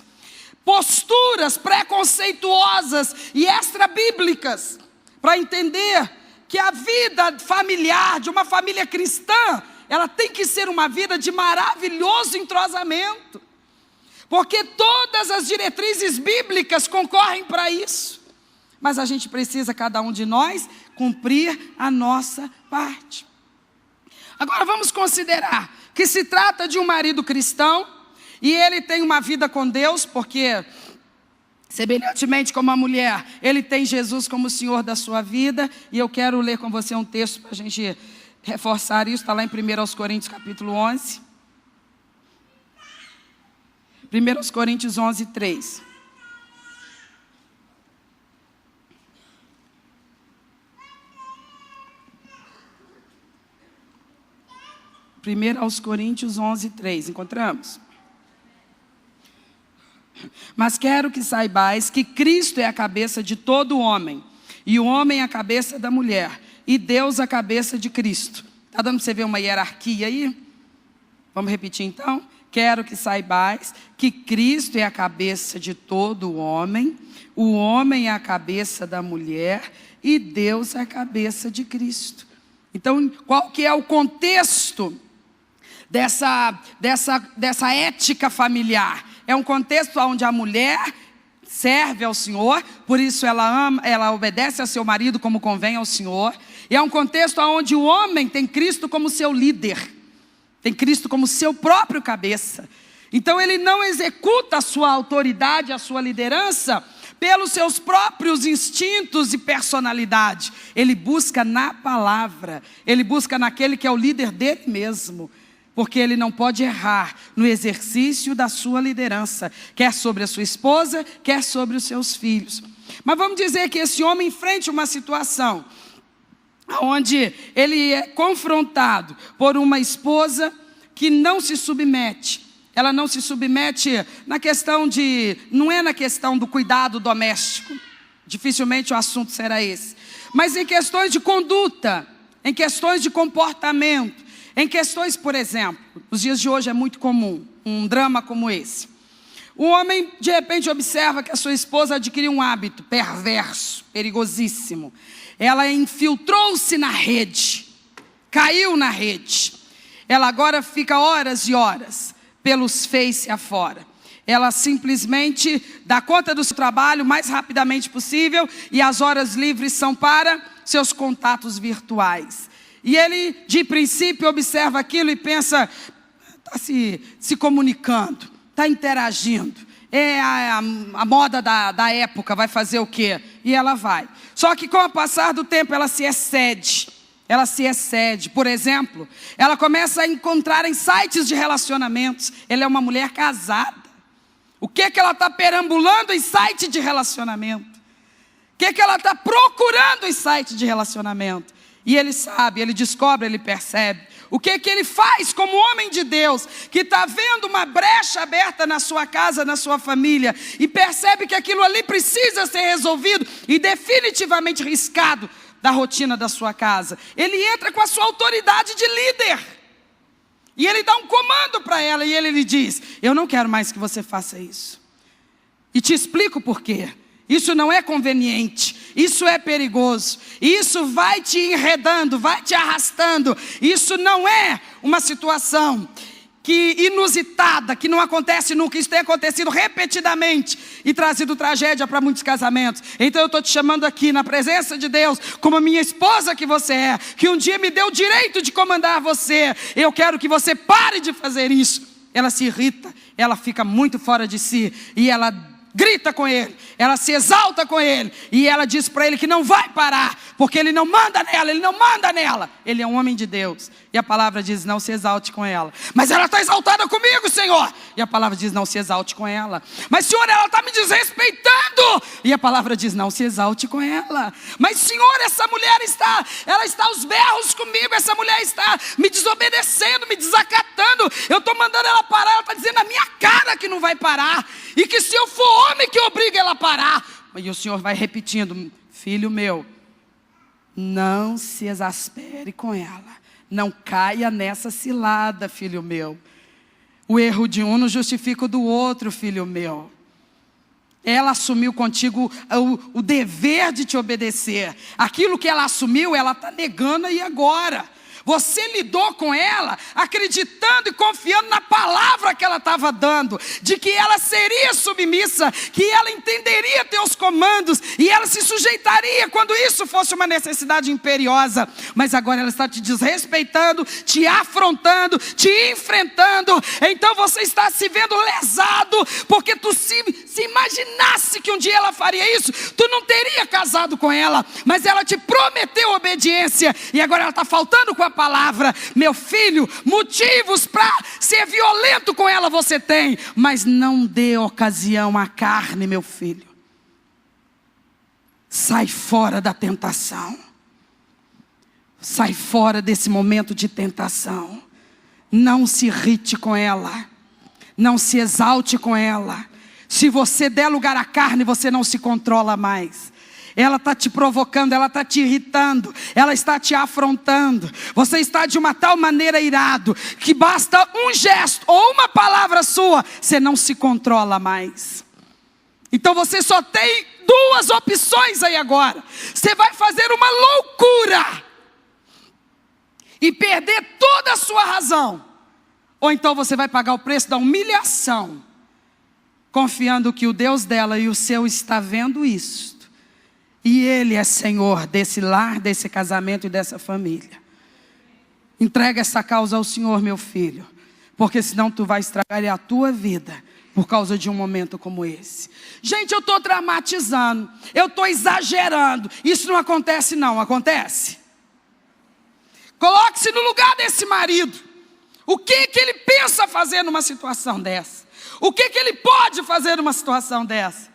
posturas preconceituosas e extra-bíblicas, para entender que a vida familiar, de uma família cristã, ela tem que ser uma vida de maravilhoso entrosamento, porque todas as diretrizes bíblicas concorrem para isso. Mas a gente precisa, cada um de nós, cumprir a nossa parte. Agora vamos considerar que se trata de um marido cristão, e ele tem uma vida com Deus, porque, semelhantemente como a mulher, ele tem Jesus como o Senhor da sua vida. E eu quero ler com você um texto para a gente reforçar isso. Está lá em 1 Coríntios capítulo 11. 1 Coríntios 11, 3. 1 Coríntios 11, 3. Encontramos? Mas quero que saibais que Cristo é a cabeça de todo homem, e o homem é a cabeça da mulher, e Deus a cabeça de Cristo. Está dando para você ver uma hierarquia aí? Vamos repetir então? Quero que saibais que Cristo é a cabeça de todo homem, o homem é a cabeça da mulher, e Deus é a cabeça de Cristo. Então, qual que é o contexto dessa ética familiar? É um contexto onde a mulher serve ao Senhor, por isso ela obedece ao seu marido como convém ao Senhor. E é um contexto onde o homem tem Cristo como seu líder, tem Cristo como seu próprio cabeça. Então ele não executa a sua autoridade, a sua liderança pelos seus próprios instintos e personalidade. Ele busca na palavra, ele busca naquele que é o líder dele mesmo. Porque ele não pode errar no exercício da sua liderança, quer sobre a sua esposa, quer sobre os seus filhos. Mas vamos dizer que esse homem enfrente uma situação onde ele é confrontado por uma esposa que não se submete. Ela não se submete na questão não é na questão do cuidado doméstico, dificilmente o assunto será esse, mas em questões de conduta, em questões de comportamento. Em questões, por exemplo, nos dias de hoje é muito comum um drama como esse. O homem, de repente, observa que a sua esposa adquiriu um hábito perverso, perigosíssimo. Ela infiltrou-se na rede, caiu na rede. Ela agora fica horas e horas pelos Face afora. Ela simplesmente dá conta do seu trabalho o mais rapidamente possível e as horas livres são para seus contatos virtuais. E ele, de princípio, observa aquilo e pensa, está se comunicando, está interagindo. É a moda da época, vai fazer o quê? E ela vai. Só que com o passar do tempo ela se excede. Ela se excede. Por exemplo, ela começa a encontrar em sites de relacionamentos. Ela é uma mulher casada. O que ela está perambulando em site de relacionamento? O que ela está procurando em site de relacionamento? E ele sabe, ele descobre, ele percebe. O que ele faz como homem de Deus, que está vendo uma brecha aberta na sua casa, na sua família, e percebe que aquilo ali precisa ser resolvido e definitivamente riscado da rotina da sua casa. Ele entra com a sua autoridade de líder. E ele dá um comando para ela e ele lhe diz, eu não quero mais que você faça isso. E te explico por quê. Isso não é conveniente, isso é perigoso, isso vai te enredando, vai te arrastando. Isso não é uma situação inusitada, que não acontece nunca. Isso tem acontecido repetidamente e trazido tragédia para muitos casamentos. Então eu estou te chamando aqui na presença de Deus, como a minha esposa que você é, que um dia me deu o direito de comandar você. Eu quero que você pare de fazer isso. ela se irrita, ela fica muito fora de si, e ela grita com ele, ela se exalta com ele, e ela diz para ele que não vai parar, porque ele não manda nela, ele não manda nela, ele é um homem de Deus, e a palavra diz, não se exalte com ela. Mas ela está exaltada comigo, Senhor, e a palavra diz, não se exalte com ela. Mas Senhor, ela está me desrespeitando, e a palavra diz, não se exalte com ela. Mas Senhor, essa mulher ela está aos berros comigo, essa mulher está me desobedecendo, me desacatando, eu estou mandando ela parar, ela está dizendo na minha cara que não vai parar, e que se eu for homem que obriga ela a parar. E o Senhor vai repetindo, filho meu, não se exaspere com ela, não caia nessa cilada, filho meu. O erro de um não justifica o do outro, filho meu. Ela assumiu contigo o dever de te obedecer. Aquilo que ela assumiu, ela está negando e agora? Você lidou com ela acreditando e confiando na palavra que ela estava dando, de que ela seria submissa, que ela entenderia teus comandos e ela se sujeitaria quando isso fosse uma necessidade imperiosa. Mas agora ela está te desrespeitando, te afrontando, te enfrentando. Então você está se vendo lesado, porque tu se imaginasse que um dia ela faria isso, tu não teria casado com ela, mas ela te prometeu obediência e agora ela está faltando com a palavra. Meu filho, motivos para ser violento com ela você tem, mas não dê ocasião à carne, meu filho. Sai fora da tentação, sai fora desse momento de tentação. Não se irrite com ela, não se exalte com ela. Se você der lugar à carne, você não se controla mais. Ela está te provocando, ela está te irritando, ela está te afrontando. Você está de uma tal maneira irado, que basta um gesto ou uma palavra sua, você não se controla mais. Então você só tem duas opções aí agora. Você vai fazer uma loucura e perder toda a sua razão, ou então você vai pagar o preço da humilhação, confiando que o Deus dela e o seu está vendo isso. E Ele é Senhor desse lar, desse casamento e dessa família. Entrega essa causa ao Senhor, meu filho. Porque senão tu vai estragar a tua vida por causa de um momento como esse. Gente, eu estou dramatizando. Eu estou exagerando. Isso não acontece não, acontece? Coloque-se no lugar desse marido. O que ele pensa fazer numa situação dessa? O que ele pode fazer numa situação dessa?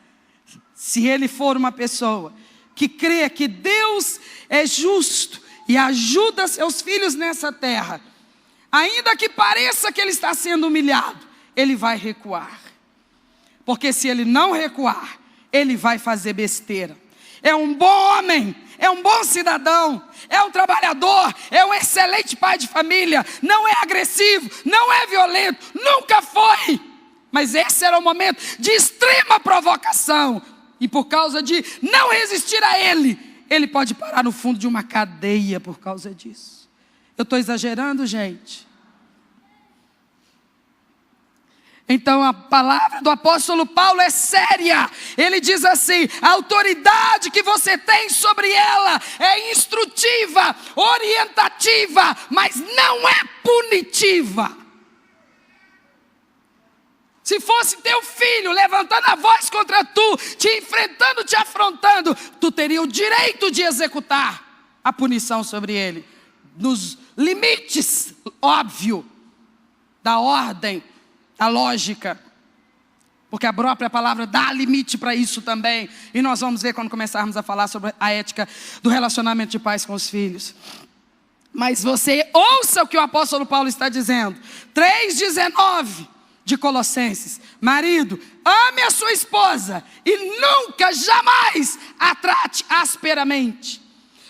Se ele for uma pessoa que crê que Deus é justo e ajuda seus filhos nessa terra, ainda que pareça que ele está sendo humilhado, ele vai recuar. Porque se ele não recuar, ele vai fazer besteira. É um bom homem, é um bom cidadão, é um trabalhador, é um excelente pai de família, não é agressivo, não é violento, nunca foi. Mas esse era o momento de extrema provocação. E por causa de não resistir a ele, ele pode parar no fundo de uma cadeia por causa disso. Eu estou exagerando, gente? Então a palavra do apóstolo Paulo é séria. Ele diz assim: a autoridade que você tem sobre ela é instrutiva, orientativa, mas não é punitiva. Se fosse teu filho levantando a voz contra tu, te enfrentando, te afrontando, tu teria o direito de executar a punição sobre ele, nos limites, óbvio, da ordem, da lógica, porque a própria palavra dá limite para isso também, e nós vamos ver quando começarmos a falar sobre a ética do relacionamento de pais com os filhos. Mas você ouça o que o apóstolo Paulo está dizendo, 3,19 de Colossenses: marido, ame a sua esposa e nunca, jamais a trate asperamente.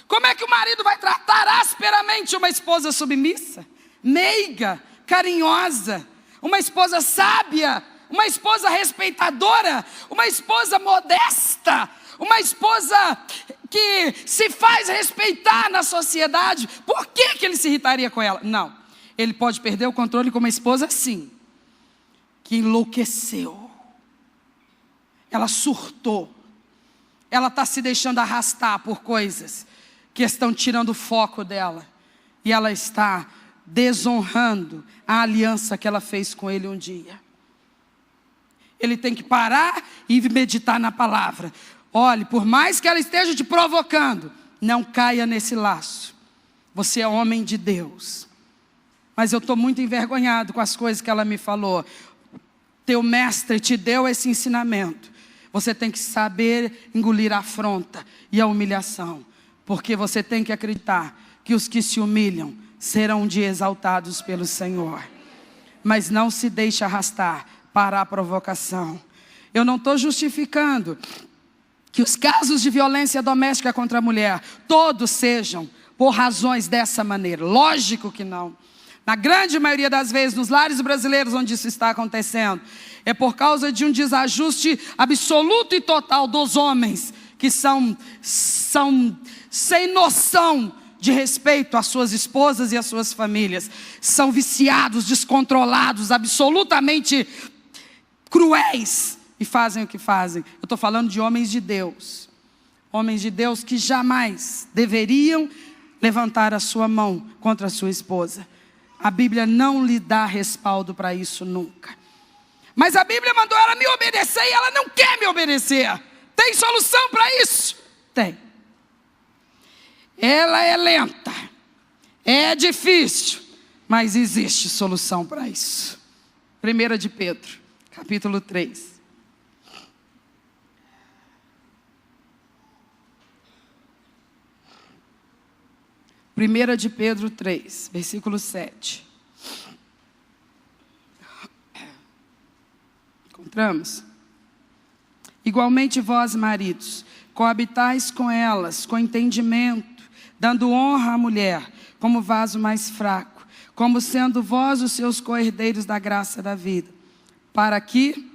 Como é que o marido vai tratar asperamente uma esposa submissa, meiga, carinhosa, uma esposa sábia, uma esposa respeitadora, uma esposa modesta, uma esposa que se faz respeitar na sociedade? Por que ele se irritaria com ela? Não, ele pode perder o controle com uma esposa assim, que enlouqueceu, ela surtou, ela está se deixando arrastar por coisas que estão tirando o foco dela, e ela está desonrando a aliança que ela fez com ele um dia. Ele tem que parar e meditar na palavra. Olhe, por mais que ela esteja te provocando, não caia nesse laço. Você é homem de Deus. Mas eu estou muito envergonhado com as coisas que ela me falou. Teu mestre te deu esse ensinamento. Você tem que saber engolir a afronta e a humilhação. Porque você tem que acreditar que os que se humilham serão um dia exaltados pelo Senhor. Mas não se deixe arrastar para a provocação. Eu não estou justificando que os casos de violência doméstica contra a mulher, todos sejam por razões dessa maneira. Lógico que não. Na grande maioria das vezes, nos lares brasileiros onde isso está acontecendo, é por causa de um desajuste absoluto e total dos homens, que são sem noção de respeito às suas esposas e às suas famílias. São viciados, descontrolados, absolutamente cruéis e fazem o que fazem. Eu estou falando de homens de Deus. Homens de Deus que jamais deveriam levantar a sua mão contra a sua esposa. A Bíblia não lhe dá respaldo para isso nunca. Mas a Bíblia mandou ela me obedecer e ela não quer me obedecer. Tem solução para isso? Tem. Ela é lenta, é difícil, mas existe solução para isso. 1 de Pedro, capítulo 3. Primeira de Pedro 3, versículo 7. Encontramos? Igualmente vós, maridos, coabitais com elas, com entendimento, dando honra à mulher, como vaso mais fraco, como sendo vós os seus co-herdeiros da graça da vida, para que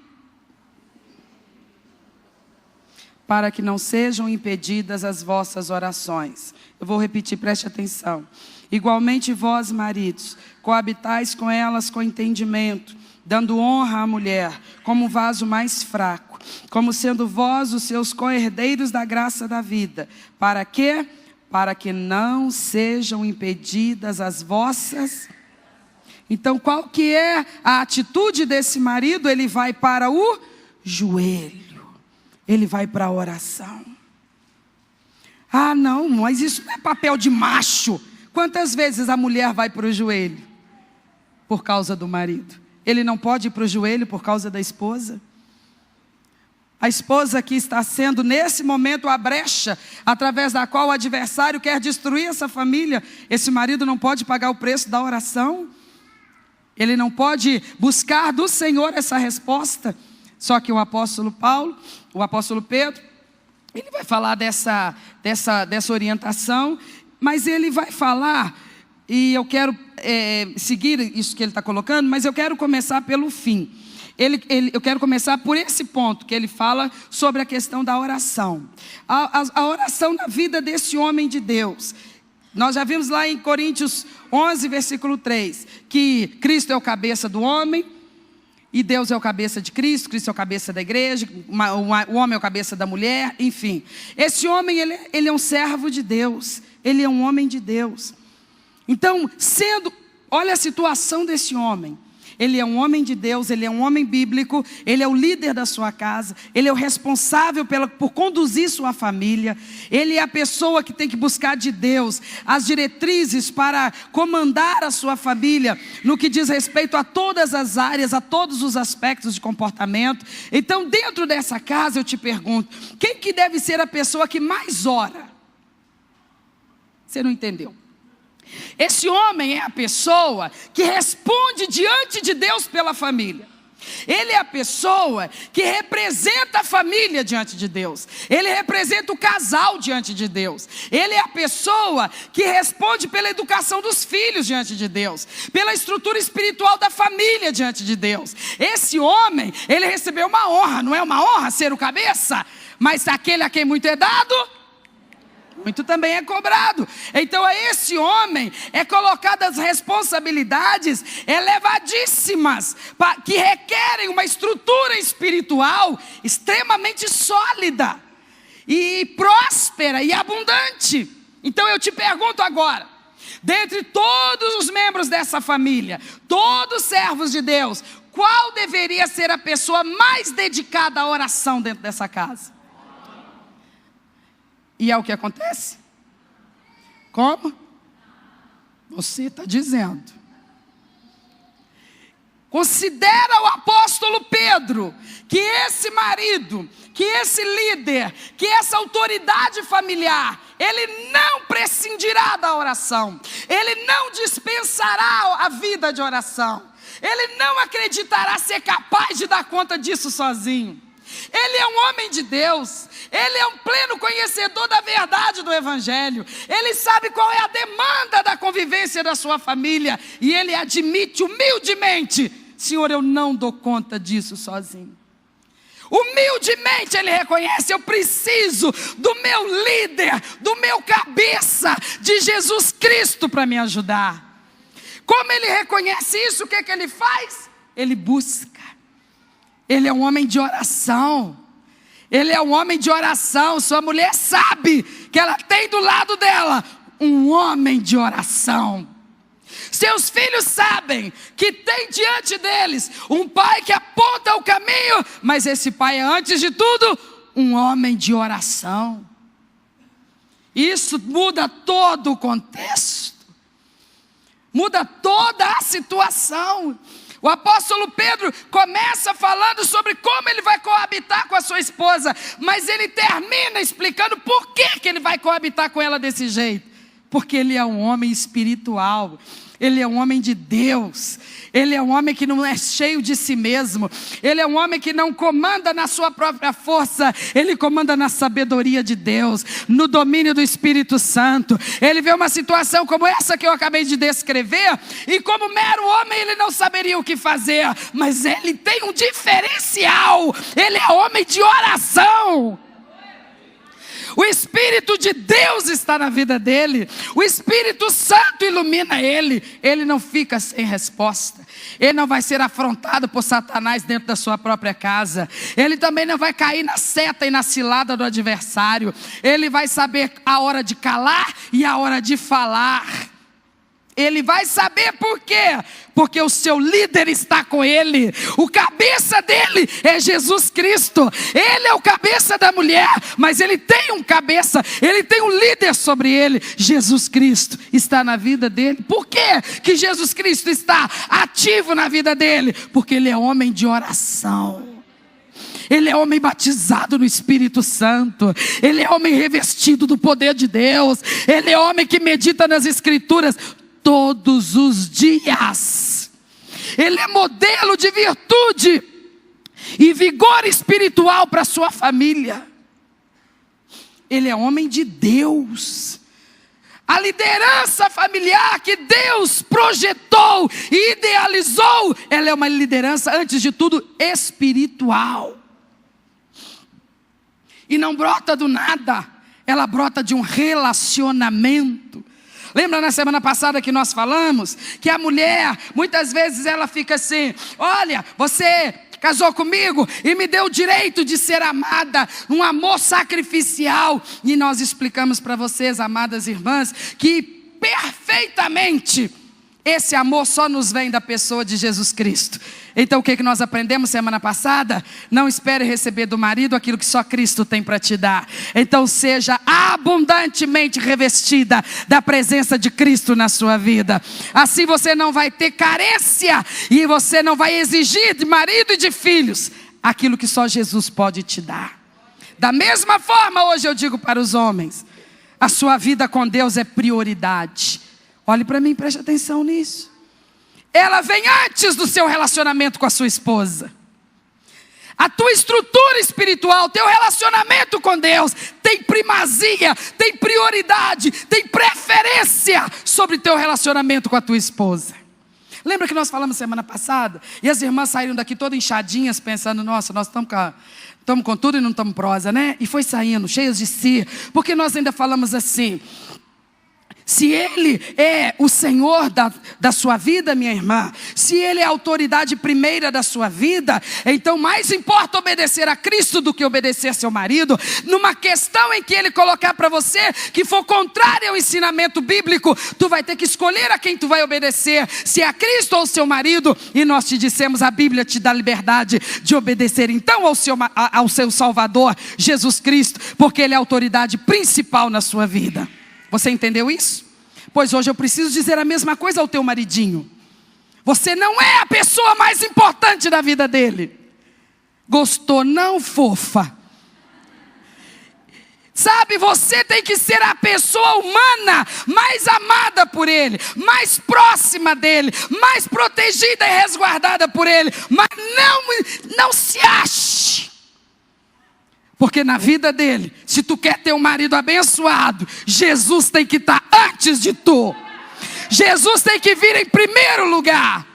não sejam impedidas as vossas orações. Eu vou repetir, preste atenção. Igualmente vós, maridos, coabitais com elas com entendimento, dando honra à mulher, como vaso mais fraco, como sendo vós os seus co-herdeiros da graça da vida. Para quê? Para que não sejam impedidas as vossas. Então, qual que é a atitude desse marido? Ele vai para o joelho. Ele vai para a oração. Ah, não, mas isso não é papel de macho. Quantas vezes a mulher vai para o joelho? Por causa do marido. Ele não pode ir para o joelho por causa da esposa? A esposa que está sendo, nesse momento, a brecha através da qual o adversário quer destruir essa família. Esse marido não pode pagar o preço da oração? Ele não pode buscar do Senhor essa resposta? Só que o apóstolo Pedro, ele vai falar dessa orientação, mas ele vai falar, e eu quero seguir isso que ele está colocando, mas eu quero começar pelo fim. Eu quero começar por esse ponto, que ele fala sobre a questão da oração. A oração na vida desse homem de Deus. Nós já vimos lá em Coríntios 11, versículo 3, que Cristo é o cabeça do homem, e Deus é o cabeça de Cristo, Cristo é o cabeça da igreja, o homem é o cabeça da mulher, enfim. Esse homem, ele é um servo de Deus, ele é um homem de Deus. Então, olha a situação desse homem. Ele é um homem de Deus, ele é um homem bíblico, ele é o líder da sua casa, ele é o responsável por conduzir sua família, ele é a pessoa que tem que buscar de Deus as diretrizes para comandar a sua família, no que diz respeito a todas as áreas, a todos os aspectos de comportamento. Então, dentro dessa casa, eu te pergunto, quem que deve ser a pessoa que mais ora? Você não entendeu? Esse homem é a pessoa que responde diante de Deus pela família. Ele é a pessoa que representa a família diante de Deus. Ele representa o casal diante de Deus. Ele é a pessoa que responde pela educação dos filhos diante de Deus, pela estrutura espiritual da família diante de Deus. Esse homem, ele recebeu uma honra. Não é uma honra ser o cabeça? Mas aquele a quem muito é dado, muito também é cobrado. Então a esse homem é colocadas responsabilidades elevadíssimas, que requerem uma estrutura espiritual extremamente sólida e próspera e abundante. Então eu te pergunto agora, dentre todos os membros dessa família, todos servos de Deus, qual deveria ser a pessoa mais dedicada à oração dentro dessa casa? E é o que acontece? Como? Você está dizendo. Considera o apóstolo Pedro que esse marido, que esse líder, que essa autoridade familiar, ele não prescindirá da oração, ele não dispensará a vida de oração, ele não acreditará ser capaz de dar conta disso sozinho. Ele é um homem de Deus, ele é um pleno conhecedor da verdade do Evangelho, ele sabe qual é a demanda da convivência da sua família, e ele admite humildemente: Senhor, eu não dou conta disso sozinho. Humildemente ele reconhece: eu preciso do meu líder, do meu cabeça, de Jesus Cristo para me ajudar. Como ele reconhece isso, o que ele faz? Ele busca. Ele é um homem de oração. Ele é um homem de oração. Sua mulher sabe que ela tem do lado dela um homem de oração. Seus filhos sabem que tem diante deles um pai que aponta o caminho, mas esse pai é, antes de tudo, um homem de oração. Isso muda todo o contexto, muda toda a situação. O apóstolo Pedro começa falando sobre como ele vai coabitar com a sua esposa, mas ele termina explicando por que ele vai coabitar com ela desse jeito. Porque ele é um homem espiritual, ele é um homem de Deus, ele é um homem que não é cheio de si mesmo, ele é um homem que não comanda na sua própria força, ele comanda na sabedoria de Deus, no domínio do Espírito Santo. Ele vê uma situação como essa que eu acabei de descrever, e como mero homem ele não saberia o que fazer, mas ele tem um diferencial, ele é homem de oração. O Espírito de Deus está na vida dele, o Espírito Santo ilumina ele, ele não fica sem resposta, ele não vai ser afrontado por Satanás dentro da sua própria casa, ele também não vai cair na seta e na cilada do adversário, ele vai saber a hora de calar e a hora de falar. Ele vai saber por quê? Porque o seu líder está com ele. O cabeça dele é Jesus Cristo. Ele é o cabeça da mulher, mas ele tem um cabeça, ele tem um líder sobre ele. Jesus Cristo está na vida dele. Por quê que Jesus Cristo está ativo na vida dele? Porque ele é homem de oração. Ele é homem batizado no Espírito Santo. Ele é homem revestido do poder de Deus. Ele é homem que medita nas Escrituras todos os dias. Ele é modelo de virtude e vigor espiritual para sua família. Ele é homem de Deus. A liderança familiar que Deus projetou e idealizou, ela é uma liderança, antes de tudo, espiritual. E não brota do nada, ela brota de um relacionamento. Lembra na semana passada que nós falamos que a mulher, muitas vezes ela fica assim: olha, você casou comigo e me deu o direito de ser amada, um amor sacrificial. E nós explicamos para vocês, amadas irmãs, que perfeitamente esse amor só nos vem da pessoa de Jesus Cristo. Então o que nós aprendemos semana passada? Não espere receber do marido aquilo que só Cristo tem para te dar. Então seja abundantemente revestida da presença de Cristo na sua vida. Assim você não vai ter carência e você não vai exigir de marido e de filhos aquilo que só Jesus pode te dar. Da mesma forma, hoje eu digo para os homens: a sua vida com Deus é prioridade. Olhe para mim, preste atenção nisso. Ela vem antes do seu relacionamento com a sua esposa. A tua estrutura espiritual, teu relacionamento com Deus tem primazia, tem prioridade, tem preferência sobre teu relacionamento com a tua esposa. Lembra que nós falamos semana passada? E as irmãs saíram daqui todas inchadinhas, pensando: nossa, nós estamos com tudo e não estamos prosa, né? E foi saindo, cheias de si, porque nós ainda falamos assim: Se Ele é o Senhor da sua vida, minha irmã, se Ele é a autoridade primeira da sua vida, então mais importa obedecer a Cristo do que obedecer seu marido. Numa questão em que Ele colocar para você que for contrária ao ensinamento bíblico, tu vai ter que escolher a quem tu vai obedecer, se é a Cristo ou ao seu marido. E nós te dissemos, a Bíblia te dá liberdade de obedecer então ao seu Salvador, Jesus Cristo, porque Ele é a autoridade principal na sua vida. Você entendeu isso? Pois hoje eu preciso dizer a mesma coisa ao teu maridinho. Você não é a pessoa mais importante da vida dele. Gostou não, fofa? Sabe, você tem que ser a pessoa humana mais amada por ele, mais próxima dele, mais protegida e resguardada por ele. Mas não se ache. Porque na vida dele, se tu quer ter um marido abençoado, Jesus tem que estar antes de tu. Jesus tem que vir em primeiro lugar.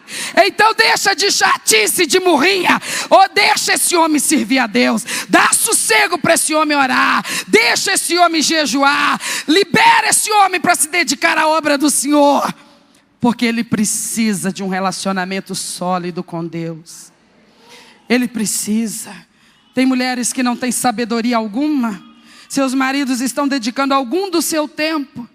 Então deixa de chatice, de murrinha, ou deixa esse homem servir a Deus. Dá sossego para esse homem orar. Deixa esse homem jejuar. Libera esse homem para se dedicar à obra do Senhor. Porque ele precisa de um relacionamento sólido com Deus. Ele precisa. Tem mulheres que não têm sabedoria alguma. Seus maridos estão dedicando algum do seu tempo,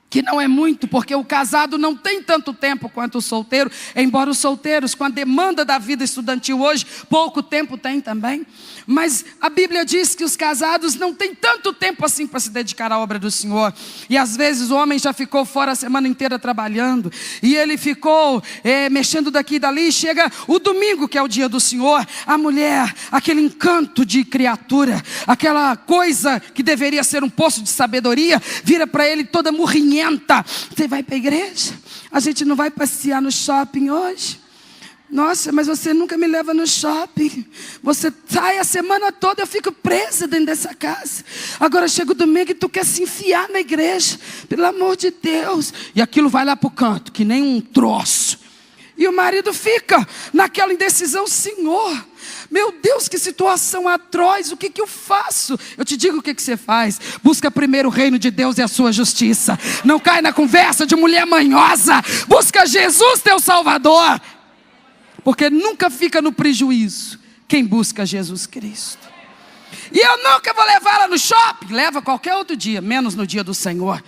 que não é muito, porque o casado não tem tanto tempo quanto o solteiro. Embora os solteiros, com a demanda da vida estudantil hoje, pouco tempo tem também. Mas a Bíblia diz que os casados não têm tanto tempo assim para se dedicar à obra do Senhor. E às vezes o homem já ficou fora a semana inteira trabalhando, e ele ficou mexendo daqui e dali. Chega o domingo, que é o dia do Senhor, a mulher, aquele encanto de criatura, aquela coisa que deveria ser um poço de sabedoria, vira para ele toda murrinhenta. Você vai para a igreja? A gente não vai passear no shopping hoje? Nossa, mas você nunca me leva no shopping. Você sai a semana toda, eu fico presa dentro dessa casa. Agora chega o domingo e tu quer se enfiar na igreja. Pelo amor de Deus. E aquilo vai lá para o canto, que nem um troço. E o marido fica naquela indecisão. Senhor, meu Deus, que situação atroz. O que eu faço? Eu te digo o que você faz. Busca primeiro o reino de Deus e a sua justiça. Não cai na conversa de mulher manhosa. Busca Jesus, teu Salvador. Porque nunca fica no prejuízo quem busca Jesus Cristo. E eu nunca vou levá-la no shopping. Leva qualquer outro dia, menos no dia do Senhor.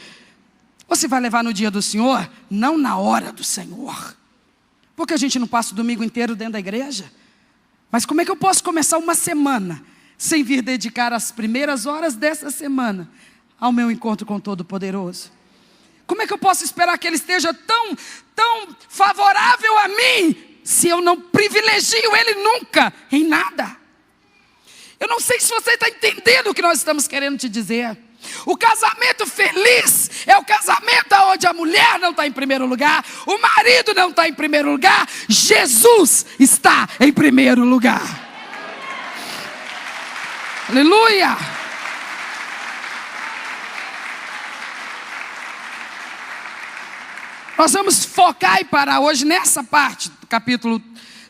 Você vai levar no dia do Senhor? Não na hora do Senhor. Porque a gente não passa o domingo inteiro dentro da igreja. Mas como é que eu posso começar uma semana sem vir dedicar as primeiras horas dessa semana ao meu encontro com o Todo-Poderoso? Como é que eu posso esperar que Ele esteja tão favorável a mim, se eu não privilegio Ele nunca, em nada? Eu não sei se você está entendendo o que nós estamos querendo te dizer. O casamento feliz é o casamento onde a mulher não está em primeiro lugar, o marido não está em primeiro lugar, Jesus está em primeiro lugar. Aleluia! Nós vamos focar e parar hoje nessa parte do capítulo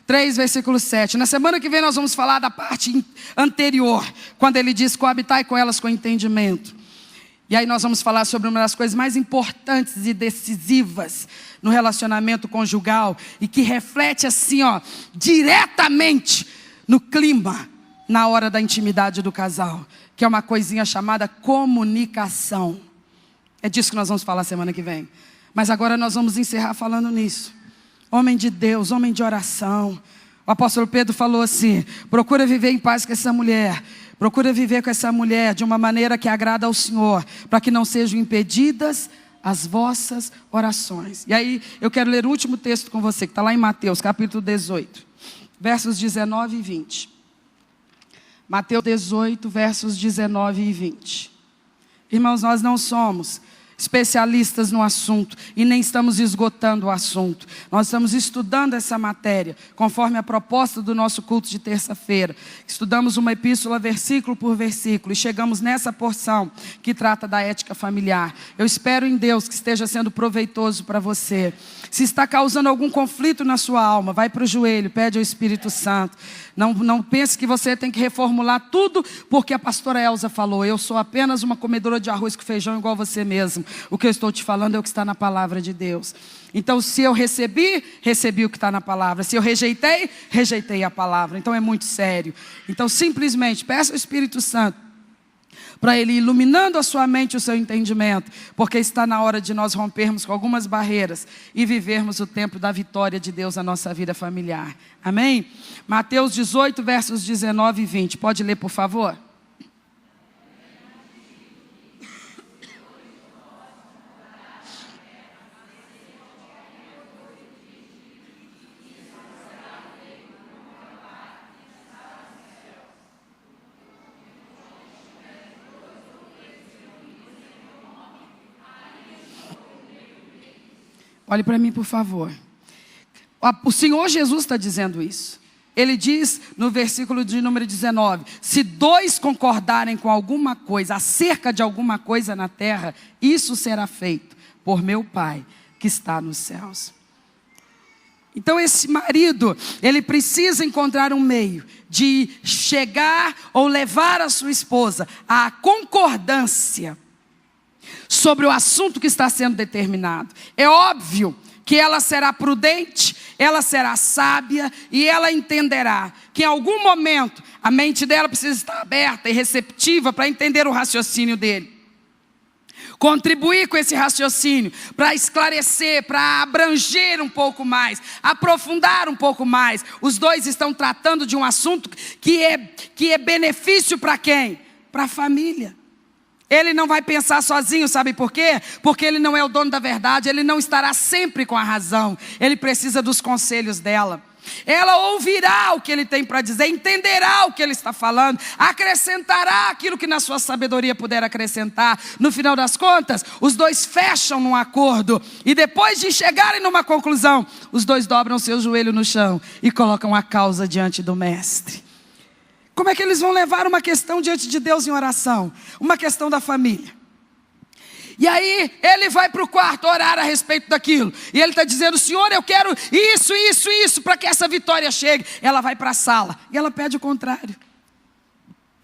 3, versículo 7. Na semana que vem nós vamos falar da parte anterior, quando ele diz: coabitai com elas com entendimento. E aí nós vamos falar sobre uma das coisas mais importantes e decisivas no relacionamento conjugal, e que reflete assim, diretamente no clima, na hora da intimidade do casal, que é uma coisinha chamada comunicação. É disso que nós vamos falar semana que vem. Mas agora nós vamos encerrar falando nisso. Homem de Deus, homem de oração. O apóstolo Pedro falou assim: procura viver em paz com essa mulher. Procura viver com essa mulher de uma maneira que agrada ao Senhor, para que não sejam impedidas as vossas orações. E aí eu quero ler o último texto com você, que está lá em Mateus, capítulo 18, versos 19 e 20. Mateus 18, versos 19 e 20. Irmãos, nós não somos especialistas no assunto e nem estamos esgotando o assunto. Nós estamos estudando essa matéria conforme a proposta do nosso culto de terça-feira. Estudamos uma epístola versículo por versículo e chegamos nessa porção que trata da ética familiar. Eu espero em Deus que esteja sendo proveitoso para você. Se está causando algum conflito na sua alma, vai para o joelho, pede ao Espírito Santo. Não pense que você tem que reformular tudo porque a pastora Elza falou: eu sou apenas uma comedora de arroz com feijão igual você mesmo. O que eu estou te falando é o que está na palavra de Deus. Então, se eu recebi o que está na palavra. Se eu rejeitei a palavra. Então, é muito sério. Então, simplesmente, peça ao Espírito Santo para Ele iluminando a sua mente e o seu entendimento, porque está na hora de nós rompermos com algumas barreiras e vivermos o tempo da vitória de Deus na nossa vida familiar. Amém? Mateus 18, versos 19 e 20. Pode ler, por favor? Olhe para mim, por favor. O Senhor Jesus está dizendo isso. Ele diz no versículo de número 19: se dois concordarem com alguma coisa, acerca de alguma coisa na terra, isso será feito por meu Pai que está nos céus. Então esse marido, ele precisa encontrar um meio de chegar ou levar a sua esposa à concordância sobre o assunto que está sendo determinado. É óbvio que ela será prudente, ela será sábia e ela entenderá que em algum momento a mente dela precisa estar aberta e receptiva para entender o raciocínio dele. Contribuir com esse raciocínio para esclarecer, para abranger um pouco mais, aprofundar um pouco mais. Os dois estão tratando de um assunto que é benefício para quem? Para a família. Ele não vai pensar sozinho, sabe por quê? Porque ele não é o dono da verdade, ele não estará sempre com a razão. Ele precisa dos conselhos dela. Ela ouvirá o que ele tem para dizer, entenderá o que ele está falando, acrescentará aquilo que na sua sabedoria puder acrescentar. No final das contas, os dois fecham num acordo e depois de chegarem numa conclusão, os dois dobram seu joelho no chão e colocam a causa diante do mestre. Como é que eles vão levar uma questão diante de Deus em oração? Uma questão da família. E aí ele vai para o quarto orar a respeito daquilo. E ele está dizendo: Senhor, eu quero isso, para que essa vitória chegue. Ela vai para a sala e ela pede o contrário.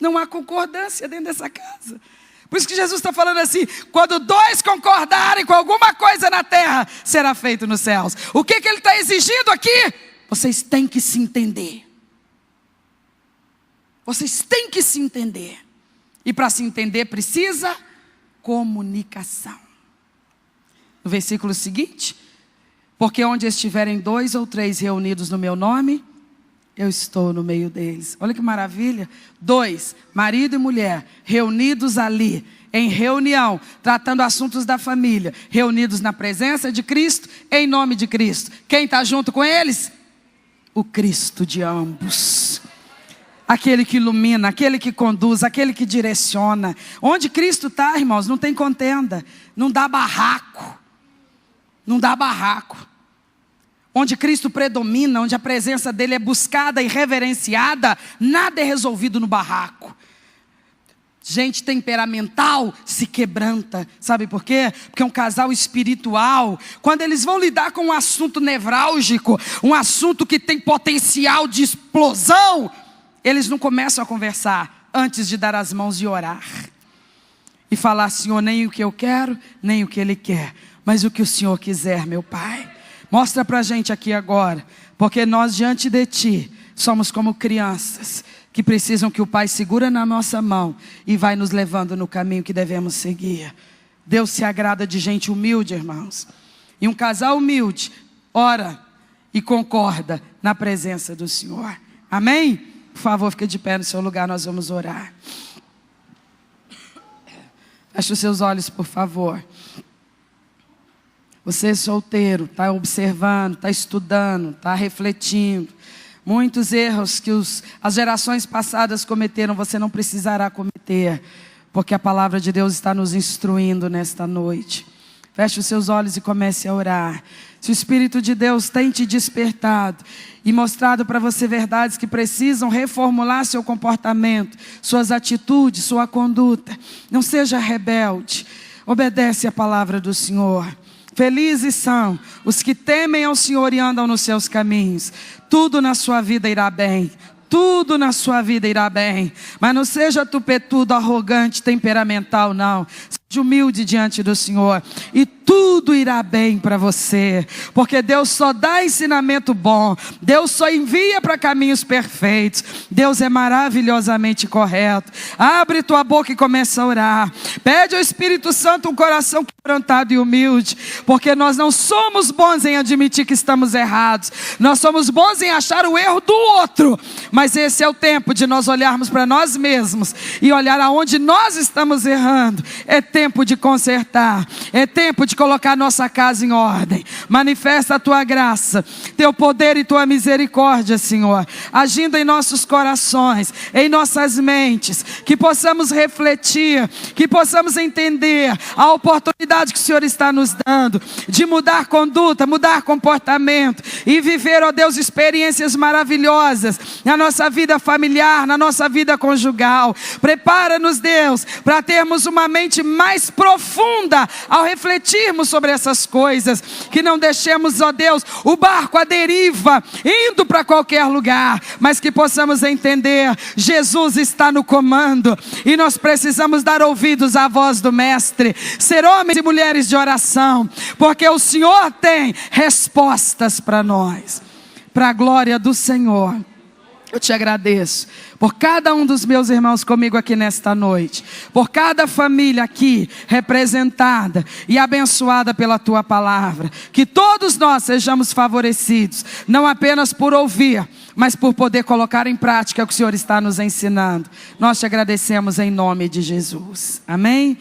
Não há concordância dentro dessa casa. Por isso que Jesus está falando assim: quando dois concordarem com alguma coisa na terra, será feito nos céus. O que ele está exigindo aqui? Vocês têm que se entender. Vocês têm que se entender. E para se entender precisa comunicação. No versículo seguinte: porque onde estiverem 2 ou 3 reunidos no meu nome, eu estou no meio deles. Olha que maravilha. 2, marido e mulher, reunidos ali, em reunião, tratando assuntos da família, reunidos na presença de Cristo, em nome de Cristo. Quem está junto com eles? O Cristo de ambos. Aquele que ilumina, aquele que conduz, aquele que direciona. Onde Cristo está, irmãos, não tem contenda, não dá barraco. Não dá barraco. Onde Cristo predomina, onde a presença dele é buscada e reverenciada, nada é resolvido no barraco. Gente temperamental se quebranta. Sabe por quê? Porque é um casal espiritual. Quando eles vão lidar com um assunto nevrálgico, um assunto que tem potencial de explosão, eles não começam a conversar antes de dar as mãos e orar. E falar: Senhor, nem o que eu quero, nem o que Ele quer, mas o que o Senhor quiser, meu Pai. Mostra pra gente aqui agora. Porque nós diante de Ti somos como crianças que precisam que o Pai segura na nossa mão e vai nos levando no caminho que devemos seguir. Deus se agrada de gente humilde, irmãos. E um casal humilde ora e concorda na presença do Senhor. Amém? Por favor, fique de pé no seu lugar, nós vamos orar. Feche os seus olhos, por favor. Você é solteiro, está observando, está estudando, está refletindo. Muitos erros que as gerações passadas cometeram, você não precisará cometer, porque a palavra de Deus está nos instruindo nesta noite. Feche os seus olhos e comece a orar. Se o Espírito de Deus tem te despertado e mostrado para você verdades que precisam reformular seu comportamento, suas atitudes, sua conduta, não seja rebelde. Obedece a palavra do Senhor. Felizes são os que temem ao Senhor e andam nos seus caminhos. Tudo na sua vida irá bem. Tudo na sua vida irá bem. Mas não seja tupetudo, arrogante, temperamental, não. humilde diante do Senhor, e tudo irá bem para você, porque Deus só dá ensinamento bom, Deus só envia para caminhos perfeitos, Deus é maravilhosamente correto. Abre tua boca e começa a orar, pede ao Espírito Santo um coração quebrantado e humilde, porque nós não somos bons em admitir que estamos errados, nós somos bons em achar o erro do outro, mas esse é o tempo de nós olharmos para nós mesmos e olhar aonde nós estamos errando. É tempo de consertar, é tempo de colocar nossa casa em ordem. Manifesta a tua graça, teu poder e tua misericórdia, Senhor, agindo em nossos corações, em nossas mentes, que possamos refletir, que possamos entender a oportunidade que o Senhor está nos dando de mudar conduta, mudar comportamento e viver, ó Deus, experiências maravilhosas na nossa vida familiar, na nossa vida conjugal. Prepara-nos, Deus, para termos uma mente mais profunda ao refletirmos sobre essas coisas, que não deixemos, ó Deus, o barco à deriva, indo para qualquer lugar, mas que possamos entender, Jesus está no comando, e nós precisamos dar ouvidos à voz do Mestre, ser homens e mulheres de oração, porque o Senhor tem respostas para nós. Para a glória do Senhor, eu te agradeço por cada um dos meus irmãos comigo aqui nesta noite, por cada família aqui representada e abençoada pela tua palavra, que todos nós sejamos favorecidos, não apenas por ouvir, mas por poder colocar em prática o que o Senhor está nos ensinando. Nós te agradecemos em nome de Jesus, amém?